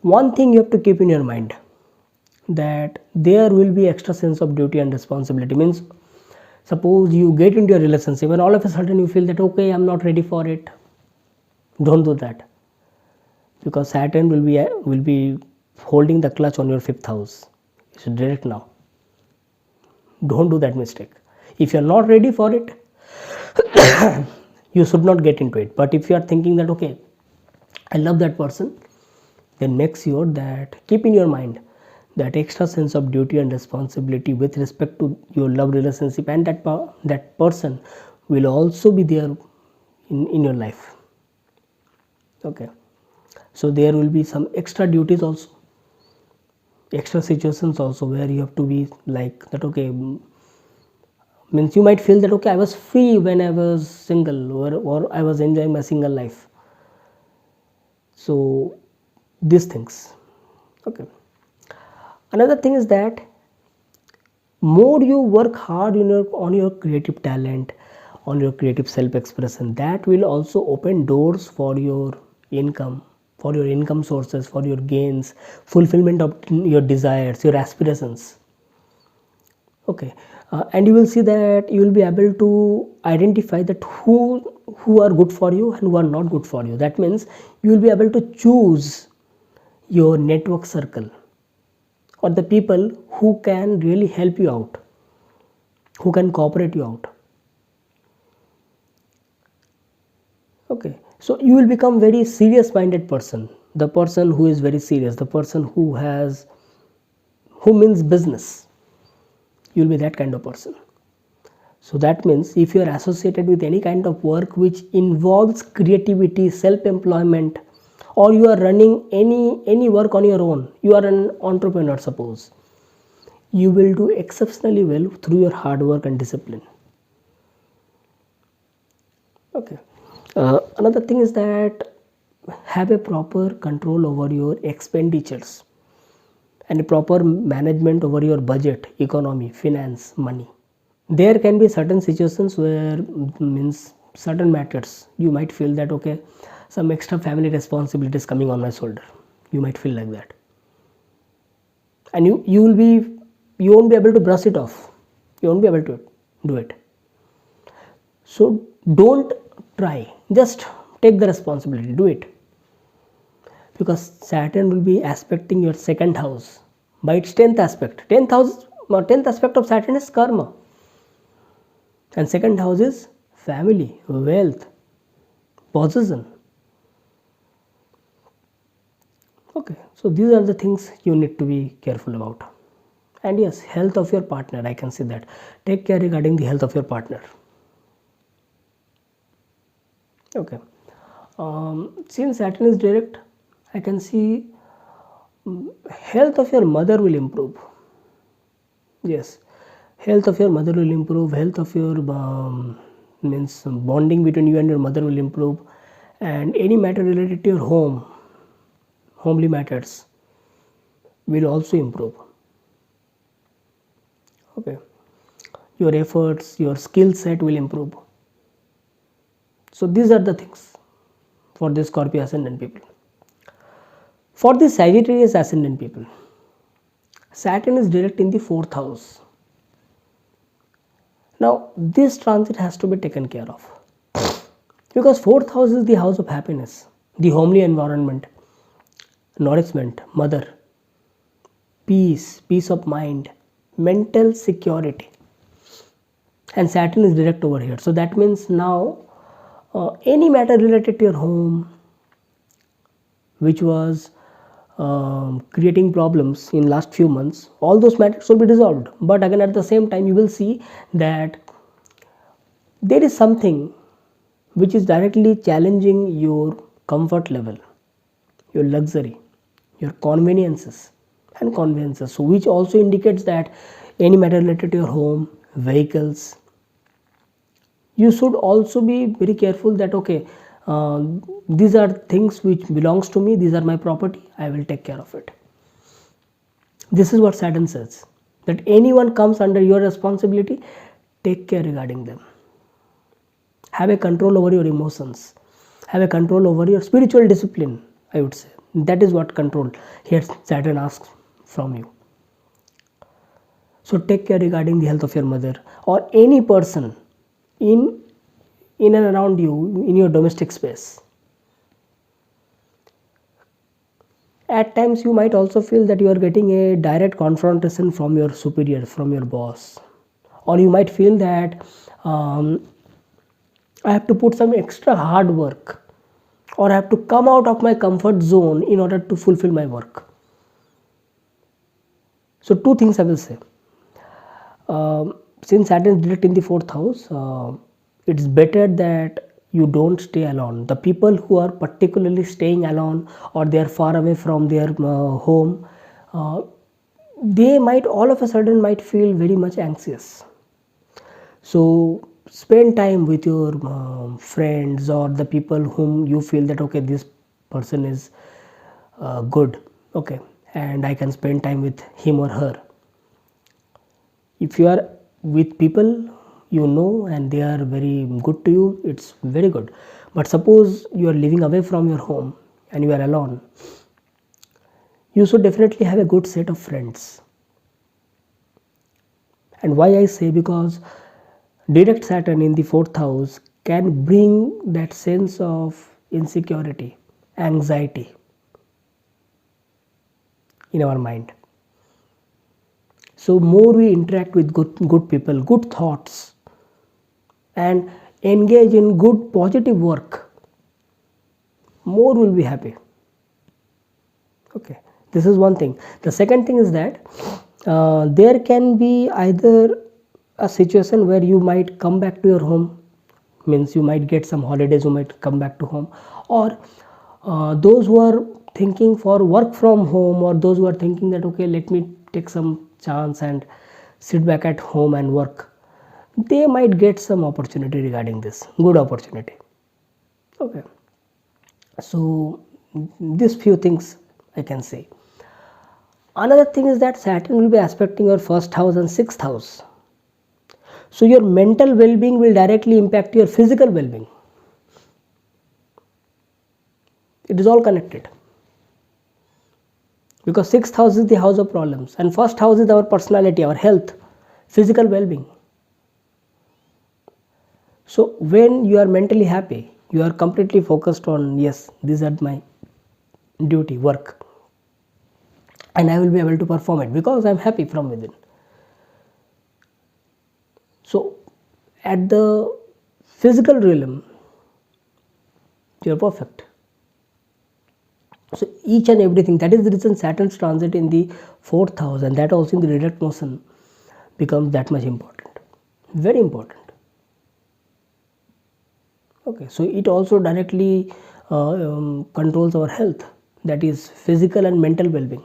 one thing you have to keep in your mind, that there will be extra sense of duty and responsibility. Means suppose you get into a relationship and all of a sudden you feel that okay, I'm not ready for it. Don't do that, because Saturn will be holding the clutch on your 5th house. It's direct now. Don't do that mistake. If you are not ready for it, you should not get into it. But if you are thinking that okay, I love that person, then make sure that keep in your mind that extra sense of duty and responsibility with respect to your love relationship, and that person will also be there in your life. Okay, so there will be some extra duties also, extra situations also, where you have to be like that. Okay, means you might feel that okay, I was free when I was single, or I was enjoying my single life. So these things. Okay, another thing is that more you work hard on your creative talent, on your creative self-expression, that will also open doors for your income, for your income sources, for your gains, fulfillment of your desires, your aspirations. Okay, and you will see that you will be able to identify that who are good for you and who are not good for you. That means you will be able to choose your network circle, or the people who can really help you out, who can cooperate you out. Okay, so you will become very serious minded person, the person who is very serious, the person who means business. You will be that kind of person. So that means if you are associated with any kind of work which involves creativity, self-employment, or you are running any work on your own, you are an entrepreneur suppose, you will do exceptionally well through your hard work and discipline. Okay. Another thing is that have a proper control over your expenditures and a proper management over your budget, economy, finance, money. There can be certain situations where means certain matters you might feel that okay, some extra family responsibilities coming on my shoulder. You might feel like that, and you won't be able to brush it off. You won't be able to do it. So don't try. Just take the responsibility. Do it. Because Saturn will be aspecting your second house by its 10th aspect. 10th aspect of Saturn is karma. And second house is family, wealth, possession. Okay, so these are the things you need to be careful about. And yes, health of your partner, I can say that. Take care regarding the health of your partner. Okay, since Saturn is direct, I can see health of your mother will improve. Yes, health of your mother will improve. Health of your means bonding between you and your mother will improve, and any matter related to your home, homely matters will also improve. Okay, your efforts, your skill set will improve. So these are the things for the Scorpio ascendant people. For the Sagittarius ascendant people, Saturn is direct in the 4th house. Now this transit has to be taken care of, because 4th house is the house of happiness, the homely environment, nourishment, mother, peace, peace of mind, mental security, and Saturn is direct over here. So that means now any matter related to your home which was creating problems in last few months, all those matters will be resolved. But again, at the same time, you will see that there is something which is directly challenging your comfort level, your luxury, your conveniences, so which also indicates that any matter related to your home, vehicles, you should also be very careful that okay, these are things which belongs to me, these are my property, I will take care of it. This is what Saturn says, that anyone comes under your responsibility, take care regarding them. Have a control over your emotions, have a control over your spiritual discipline, I would say. That is what control here Saturn asks from you. So take care regarding the health of your mother or any person in and around you in your domestic space. At times you might also feel that you are getting a direct confrontation from your superior, from your boss, or you might feel that I have to put some extra hard work, or I have to come out of my comfort zone in order to fulfill my work. So two things I will say. Since Saturn is direct in the 4th house, it's better that you don't stay alone. The people who are particularly staying alone or they are far away from their home, they might all of a sudden might feel very much anxious. So spend time with your friends or the people whom you feel that okay, this person is good, okay, and I can spend time with him or her. If you are with people you know and they are very good to you, it's very good. But suppose you are living away from your home and you are alone, you should definitely have a good set of friends. And why I say, because direct Saturn in the 4th house can bring that sense of insecurity, anxiety in our mind. So more we interact with good people, good thoughts, and engage in good positive work, more will be happy. Okay, this is one thing. The second thing is that there can be either a situation where you might come back to your home, means you might get some holidays, you might come back to home, or those who are thinking for work from home, or those who are thinking that okay, let me take some chance and sit back at home and work, they might get some opportunity regarding this, good opportunity. Okay, so these few things I can say. Another thing is that Saturn will be aspecting your first house and sixth house. So your mental well-being will directly impact your physical well-being. It is all connected. Because sixth house is the house of problems and first house is our personality, our health, physical well-being. So when you are mentally happy, you are completely focused on, yes, these are my duty, work, and I will be able to perform it because I am happy from within. So at the physical realm, you are perfect. So each and everything, that is the reason Saturn's transit in the 4th house and that also in the direct motion becomes that much important, very important. Okay, so it also directly controls our health, that is physical and mental well-being.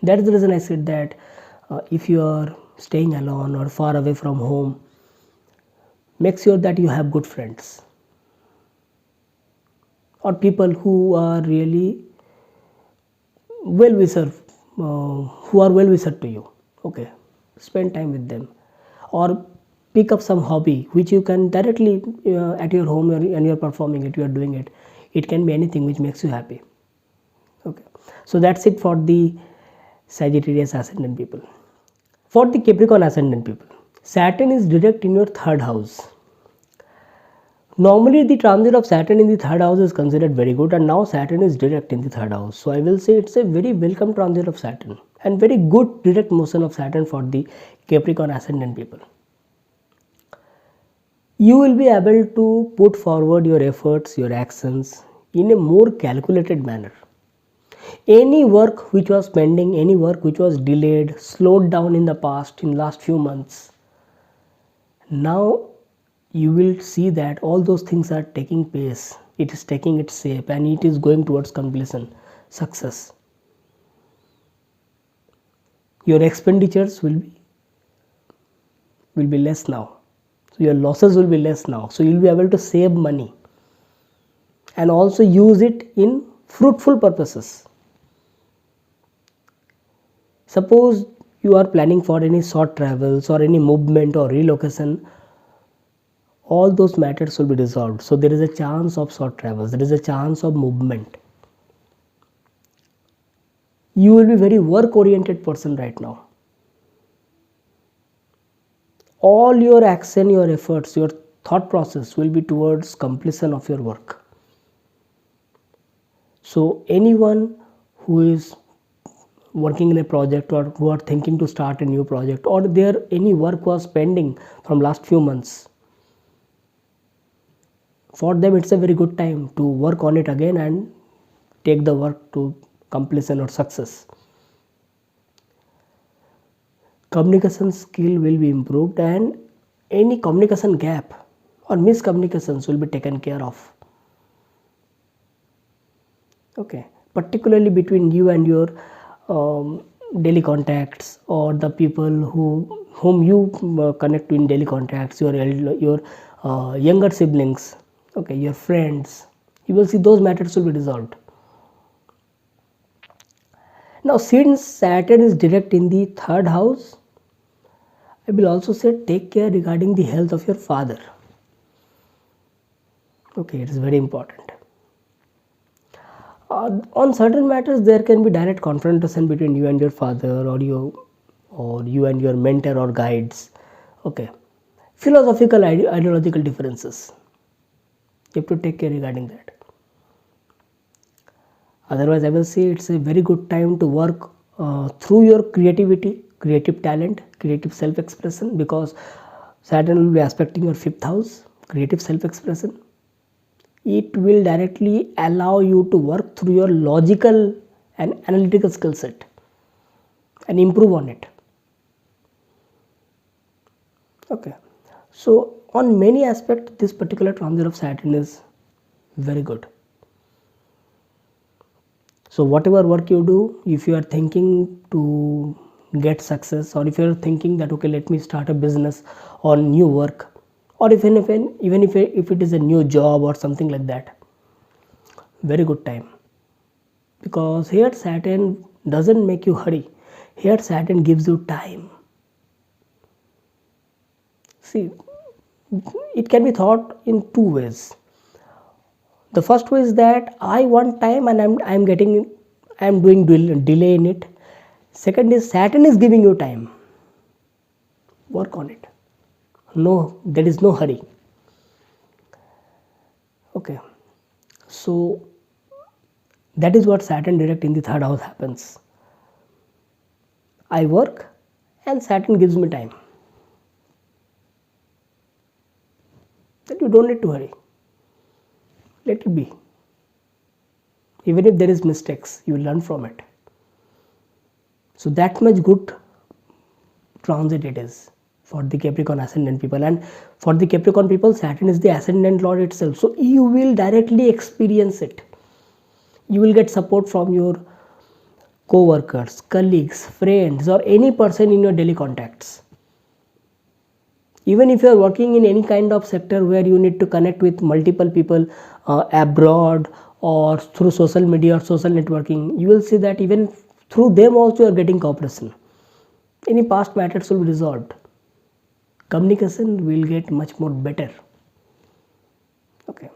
That is the reason I said that if you are staying alone or far away from home, make sure that you have good friends or people who are really well-wisher, who are well-wisher to you. Okay, spend time with them or pick up some hobby which you can directly at your home and you are performing it, you are doing it. It can be anything which makes you happy. Okay, so that's it for the Sagittarius ascendant people. For the Capricorn ascendant people, Saturn is direct in your 3rd house. Normally the transit of Saturn in the 3rd house is considered very good, and now Saturn is direct in the 3rd house. So I will say it's a very welcome transit of Saturn and very good direct motion of Saturn for the Capricorn ascendant people. You will be able to put forward your efforts, your actions in a more calculated manner. Any work which was pending, any work which was delayed, slowed down in the past, in last few months, now you will see that all those things are taking pace. It is taking its shape and it is going towards completion, success. Your expenditures will be less now. So your losses will be less now. So you will be able to save money and also use it in fruitful purposes. Suppose you are planning for any short travels or any movement or relocation, all those matters will be resolved. So there is a chance of short travels, there is a chance of movement. You will be very work oriented person right now. All your action, your efforts, your thought process will be towards completion of your work. So anyone who is working in a project or who are thinking to start a new project or there any work was pending from last few months, for them it's a very good time to work on it again and take the work to completion or success. Communication skill will be improved and any communication gap or miscommunications will be taken care of. Okay, particularly between you and your daily contacts or the people whom you connect to in daily contacts, your younger siblings, okay, your friends, you will see those matters will be resolved. Now since Saturn is direct in the 3rd house, I will also say take care regarding the health of your father. Okay, it is very important. On certain matters there can be direct confrontation between you and your father or you and your mentor or guides. Okay, philosophical ideological differences, you have to take care regarding that. Otherwise I will say it's a very good time to work through your creativity, creative talent, creative self-expression, because Saturn will be aspecting your 5th house, creative self-expression. It will directly allow you to work through your logical and analytical skill set and improve on it. Okay, so on many aspects this particular transit of Saturn is very good. So whatever work you do, if you are thinking to get success, or if you're thinking that okay, let me start a business or new work, or even if it is a new job or something like that, very good time. Because here Saturn doesn't make you hurry, here Saturn gives you time. See, it can be thought in two ways. The first way is that I want time and I'm doing delay in it. Second is Saturn is giving you time. Work on it. No, there is no hurry. Okay. So that is what Saturn direct in the third house happens. I work and Saturn gives me time. Then you don't need to hurry. Let it be. Even if there is mistakes, you will learn from it. So that much good transit it is for the Capricorn ascendant people. And for the Capricorn people, Saturn is the ascendant lord itself. So you will directly experience it. You will get support from your co-workers, colleagues, friends, or any person in your daily contacts. Even if you are working in any kind of sector where you need to connect with multiple people abroad or through social media or social networking, you will see that even through them also you are getting cooperation. Any past matters will be resolved. Communication will get much more better. Okay,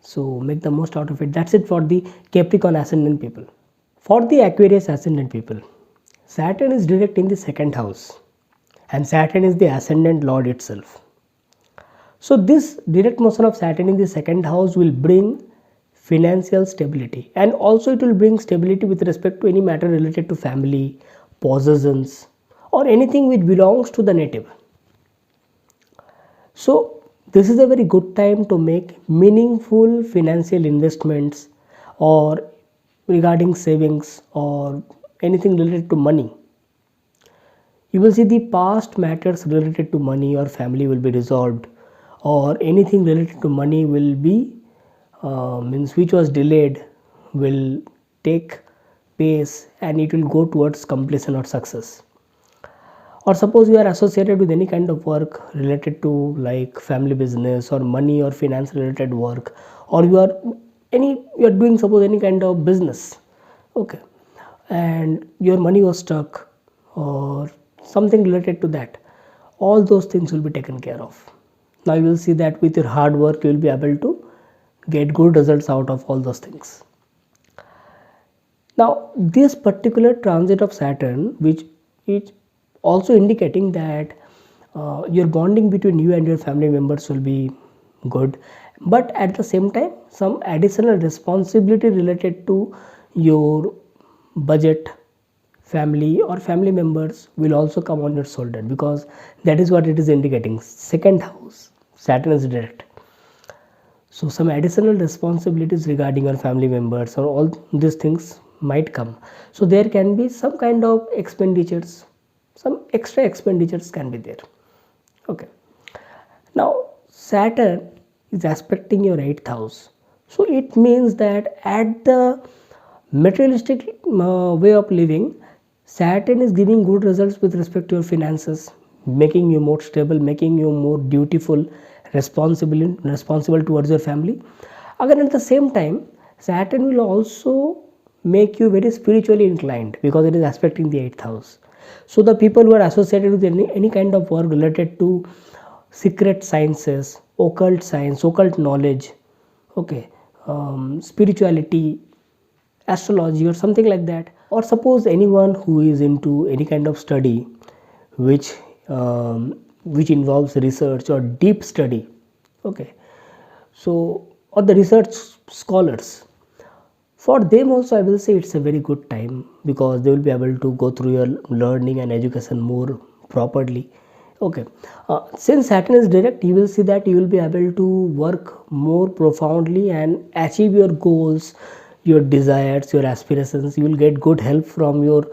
so make the most out of it. That's it for the Capricorn ascendant people. For the Aquarius ascendant people, Saturn is direct in the second house, and Saturn is the ascendant lord itself. So this direct motion of Saturn in the second house will bring financial stability, and also it will bring stability with respect to any matter related to family, possessions, or anything which belongs to the native. So this is a very good time to make meaningful financial investments or regarding savings or anything related to money. You will see the past matters related to money or family will be resolved, or anything related to money will be which was delayed will take pace and it will go towards completion or success. Or suppose you are associated with any kind of work related to like family business or money or finance related work, or you are doing suppose any kind of business, okay, and your money was stuck or something related to that, all those things will be taken care of. Now you will see that with your hard work you will be able to get good results out of all those things. Now this particular transit of Saturn, which is also indicating that your bonding between you and your family members will be good, but at the same time some additional responsibility related to your budget, family or family members will also come on your shoulder, because that is what it is indicating. Second house, Saturn is direct. So some additional responsibilities regarding your family members or all these things might come. So there can be some kind of expenditures, some extra expenditures can be there. Okay. Now Saturn is aspecting your 8th house. So it means that at the materialistic way of living, Saturn is giving good results with respect to your finances, making you more stable, making you more dutiful, responsible towards your family. Again, at the same time, Saturn will also make you very spiritually inclined because it is aspecting the 8th house. So the people who are associated with any kind of work related to secret sciences, occult science, occult knowledge, okay, spirituality, astrology or something like that, or suppose anyone who is into any kind of study which involves research or deep study, okay, so or the research scholars, for them also I will say it's a very good time, because they will be able to go through your learning and education more properly. Okay, since Saturn is direct, you will see that you will be able to work more profoundly and achieve your goals, your desires, your aspirations. You will get good help from your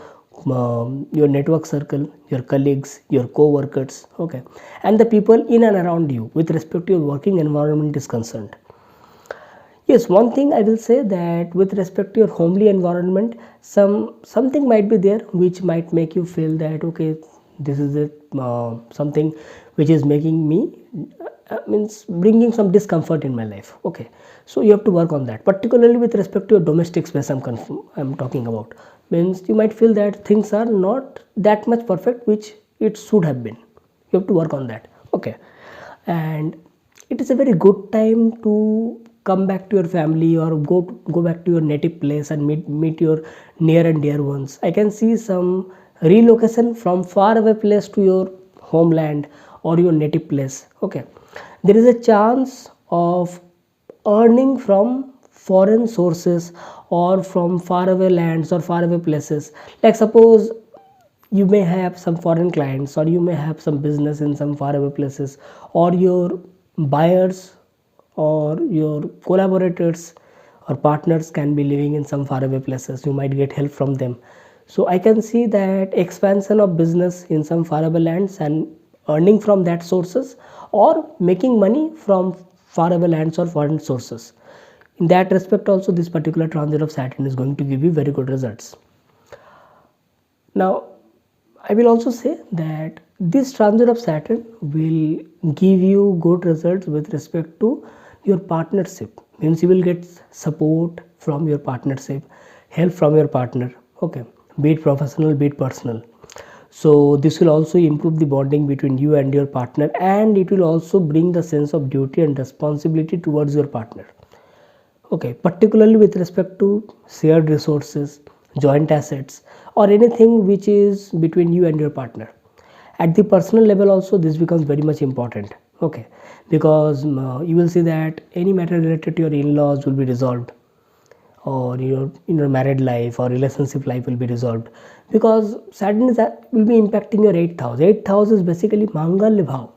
network circle, your colleagues, your co-workers, okay, and the people in and around you with respect to your working environment is concerned. Yes, one thing I will say that with respect to your homely environment, something might be there which might make you feel that okay, this is something which is making me means bringing some discomfort in my life. Okay, so you have to work on that. Particularly with respect to your domestic space, I'm talking about. Means you might feel that things are not that much perfect which it should have been. You have to work on that. Okay, and it is a very good time to come back to your family or go back to your native place and meet your near and dear ones. I can see some relocation from far away place to your homeland or your native place. Okay, there is a chance of earning from foreign sources or from faraway lands or faraway places. Like suppose you may have some foreign clients or you may have some business in some faraway places, or your buyers or your collaborators or partners can be living in some faraway places. You might get help from them. So I can see that expansion of business in some faraway lands and earning from that sources, or making money from faraway lands or foreign sources. In that respect also, this particular transit of Saturn is going to give you very good results. Now I will also say that this transit of Saturn will give you good results with respect to your partnership. Means you will get support from your partnership, help from your partner. Okay, be it professional, be it personal. So this will also improve the bonding between you and your partner, and it will also bring the sense of duty and responsibility towards your partner. Okay, particularly with respect to shared resources, joint assets, or anything which is between you and your partner. At the personal level also, this becomes very much important. Okay, because you will see that any matter related to your in-laws will be resolved, or your married life or relationship life will be resolved, because Saturn will be impacting your 8th house. 8th house is basically Mangalya Bhav.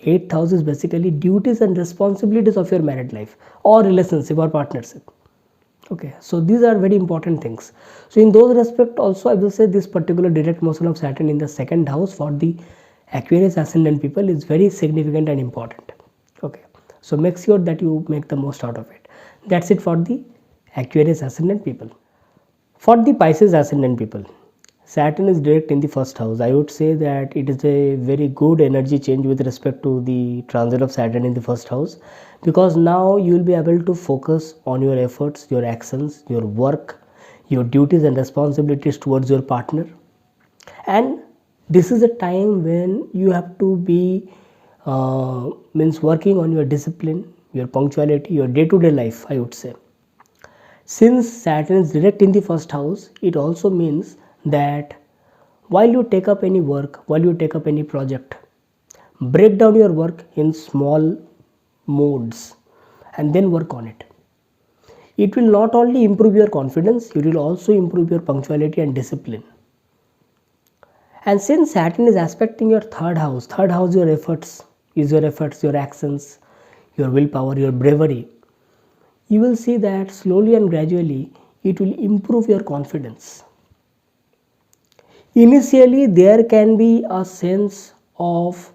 8th house is basically duties and responsibilities of your married life or relationship or partnership. Okay, so these are very important things. So in those respect also, I will say this particular direct motion of Saturn in the 2nd house for the Aquarius ascendant people is very significant and important. Okay, so make sure that you make the most out of it. That's it for the Aquarius ascendant people. For the Pisces ascendant people, Saturn is direct in the 1st house. I would say that it is a very good energy change with respect to the transit of Saturn in the 1st house, because now you will be able to focus on your efforts, your actions, your work, your duties and responsibilities towards your partner. And this is a time when you have to be means working on your discipline, your punctuality, your day-to-day life, I would say. Since Saturn is direct in the 1st house, it also means that while you take up any work, while you take up any project, break down your work in small modes and then work on it. It will not only improve your confidence, it will also improve your punctuality and discipline. And since Saturn is aspecting your 3rd house, your efforts, your actions, your willpower, your bravery, you will see that slowly and gradually it will improve your confidence. Initially there can be a sense of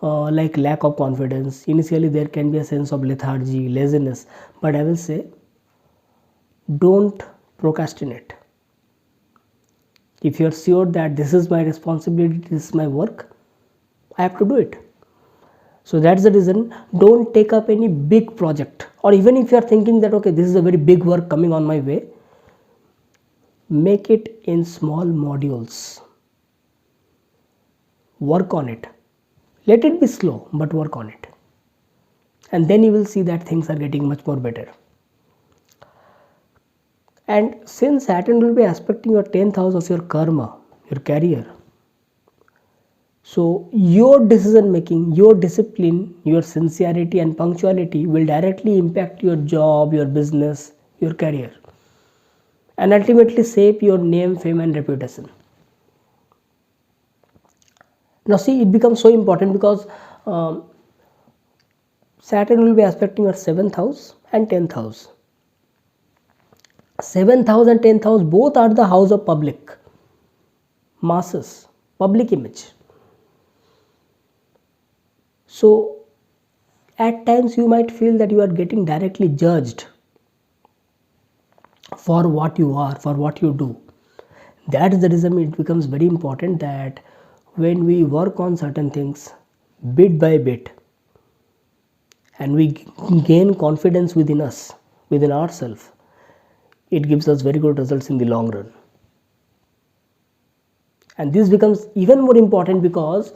like lack of confidence. Initially there can be a sense of lethargy, laziness, but I will say don't procrastinate. If you are sure that this is my responsibility, this is my work, I have to do it. So that's the reason, don't take up any big project, or even if you are thinking that okay, this is a very big work coming on my way, make it in small modules. Work on it. Let it be slow, but work on it. And then you will see that things are getting much more better. And since Saturn will be aspecting your 10th house of your karma, your career, so your decision making, your discipline, your sincerity and punctuality will directly impact your job, your business, your career, and ultimately shape your name, fame and reputation. Now see, it becomes so important because Saturn will be aspecting your 7th house and 10th house. 7th house and 10th house both are the house of public, masses, public image. So At times you might feel that you are getting directly judged for what you are, for what you do. That is the reason it becomes very important that when we work on certain things bit by bit and we gain confidence within us, within ourselves, it gives us very good results in the long run. And this becomes even more important because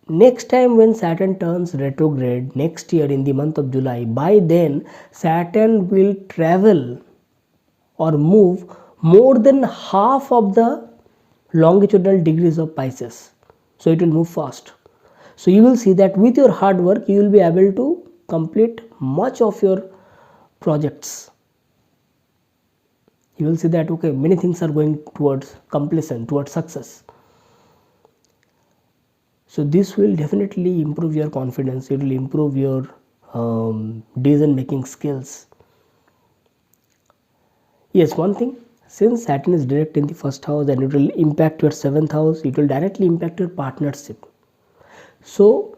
next time when Saturn turns retrograde next year in the month of July, by then Saturn will travel or move more than half of the longitudinal degrees of Pisces. So it will move fast. So you will see that with your hard work you will be able to complete much of your projects. You will see that okay, many things are going towards completion, towards success. So this will definitely improve your confidence. It will improve your decision making skills. Yes, one thing, since Saturn is direct in the first house and it will impact your 7th house, it will directly impact your partnership. So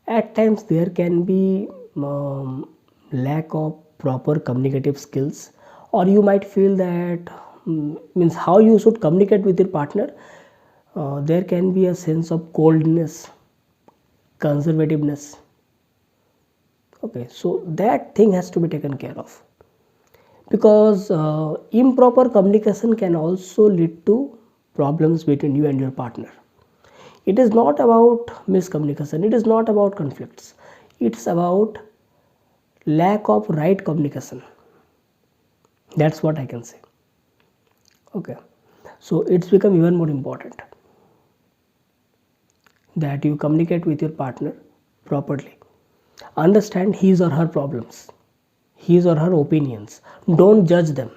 at times there can be lack of proper communicative skills, or you might feel that means how you should communicate with your partner. There can be a sense of coldness, conservativeness. Okay, so that thing has to be taken care of, because improper communication can also lead to problems between you and your partner. It is not about miscommunication, it is not about conflicts, it's about lack of right communication. That's what I can say. Okay, so it's become even more important that you communicate with your partner properly, understand his or her problems, his or her opinions, don't judge them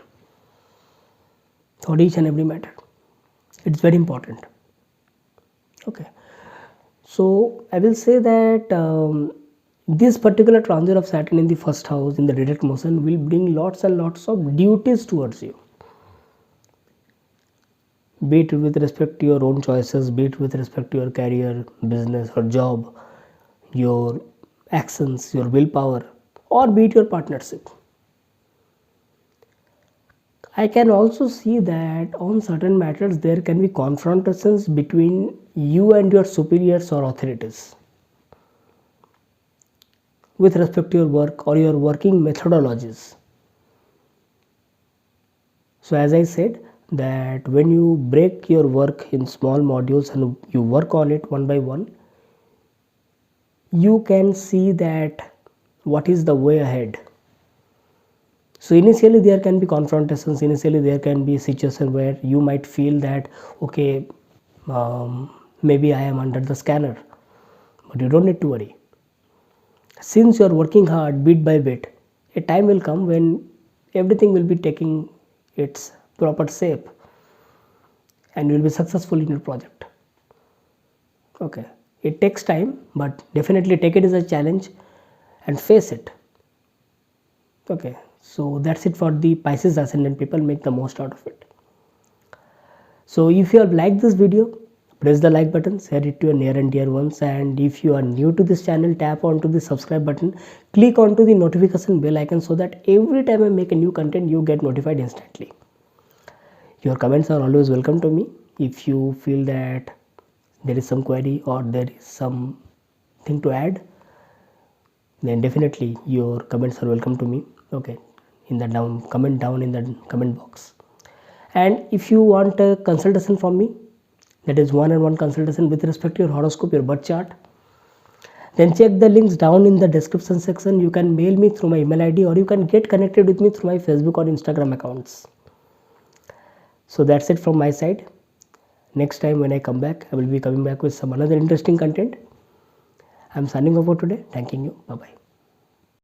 for each and every matter. It's very important. Okay, so I will say that this particular transit of Saturn in the first house in the direct motion will bring lots and lots of duties towards you, be it with respect to your own choices, be it with respect to your career, business or job, your actions, your willpower, or be it your partnership. I can also see that on certain matters there can be confrontations between you and your superiors or authorities with respect to your work or your working methodologies. So as I said, that when you break your work in small modules and you work on it one by one, you can see that what is the way ahead. So initially there can be confrontations, initially there can be a situation where you might feel that okay, maybe I am under the scanner, but you don't need to worry. Since you are working hard bit by bit, a time will come when everything will be taking its proper shape and you will be successful in your project. Okay, it takes time, but definitely take it as a challenge and face it. Okay, so that's it for the Pisces ascendant people. Make the most out of it. So if you have liked this video, press the like button, share it to your near and dear ones, and if you are new to this channel, tap onto the subscribe button, click onto the notification bell icon so that every time I make a new content you get notified instantly. Your comments are always welcome to me. If you feel that there is some query or there is something to add, then definitely your comments are welcome to me. Okay, in the comment down in the comment box. And if you want a consultation from me, that is one-on-one consultation with respect to your horoscope, your birth chart, then check the links down in the description section. You can mail me through my email ID or you can get connected with me through my Facebook or Instagram accounts. So that's it from my side. Next time when I come back, I will be coming back with some another interesting content. I'm signing off for today. Thanking you. Bye bye.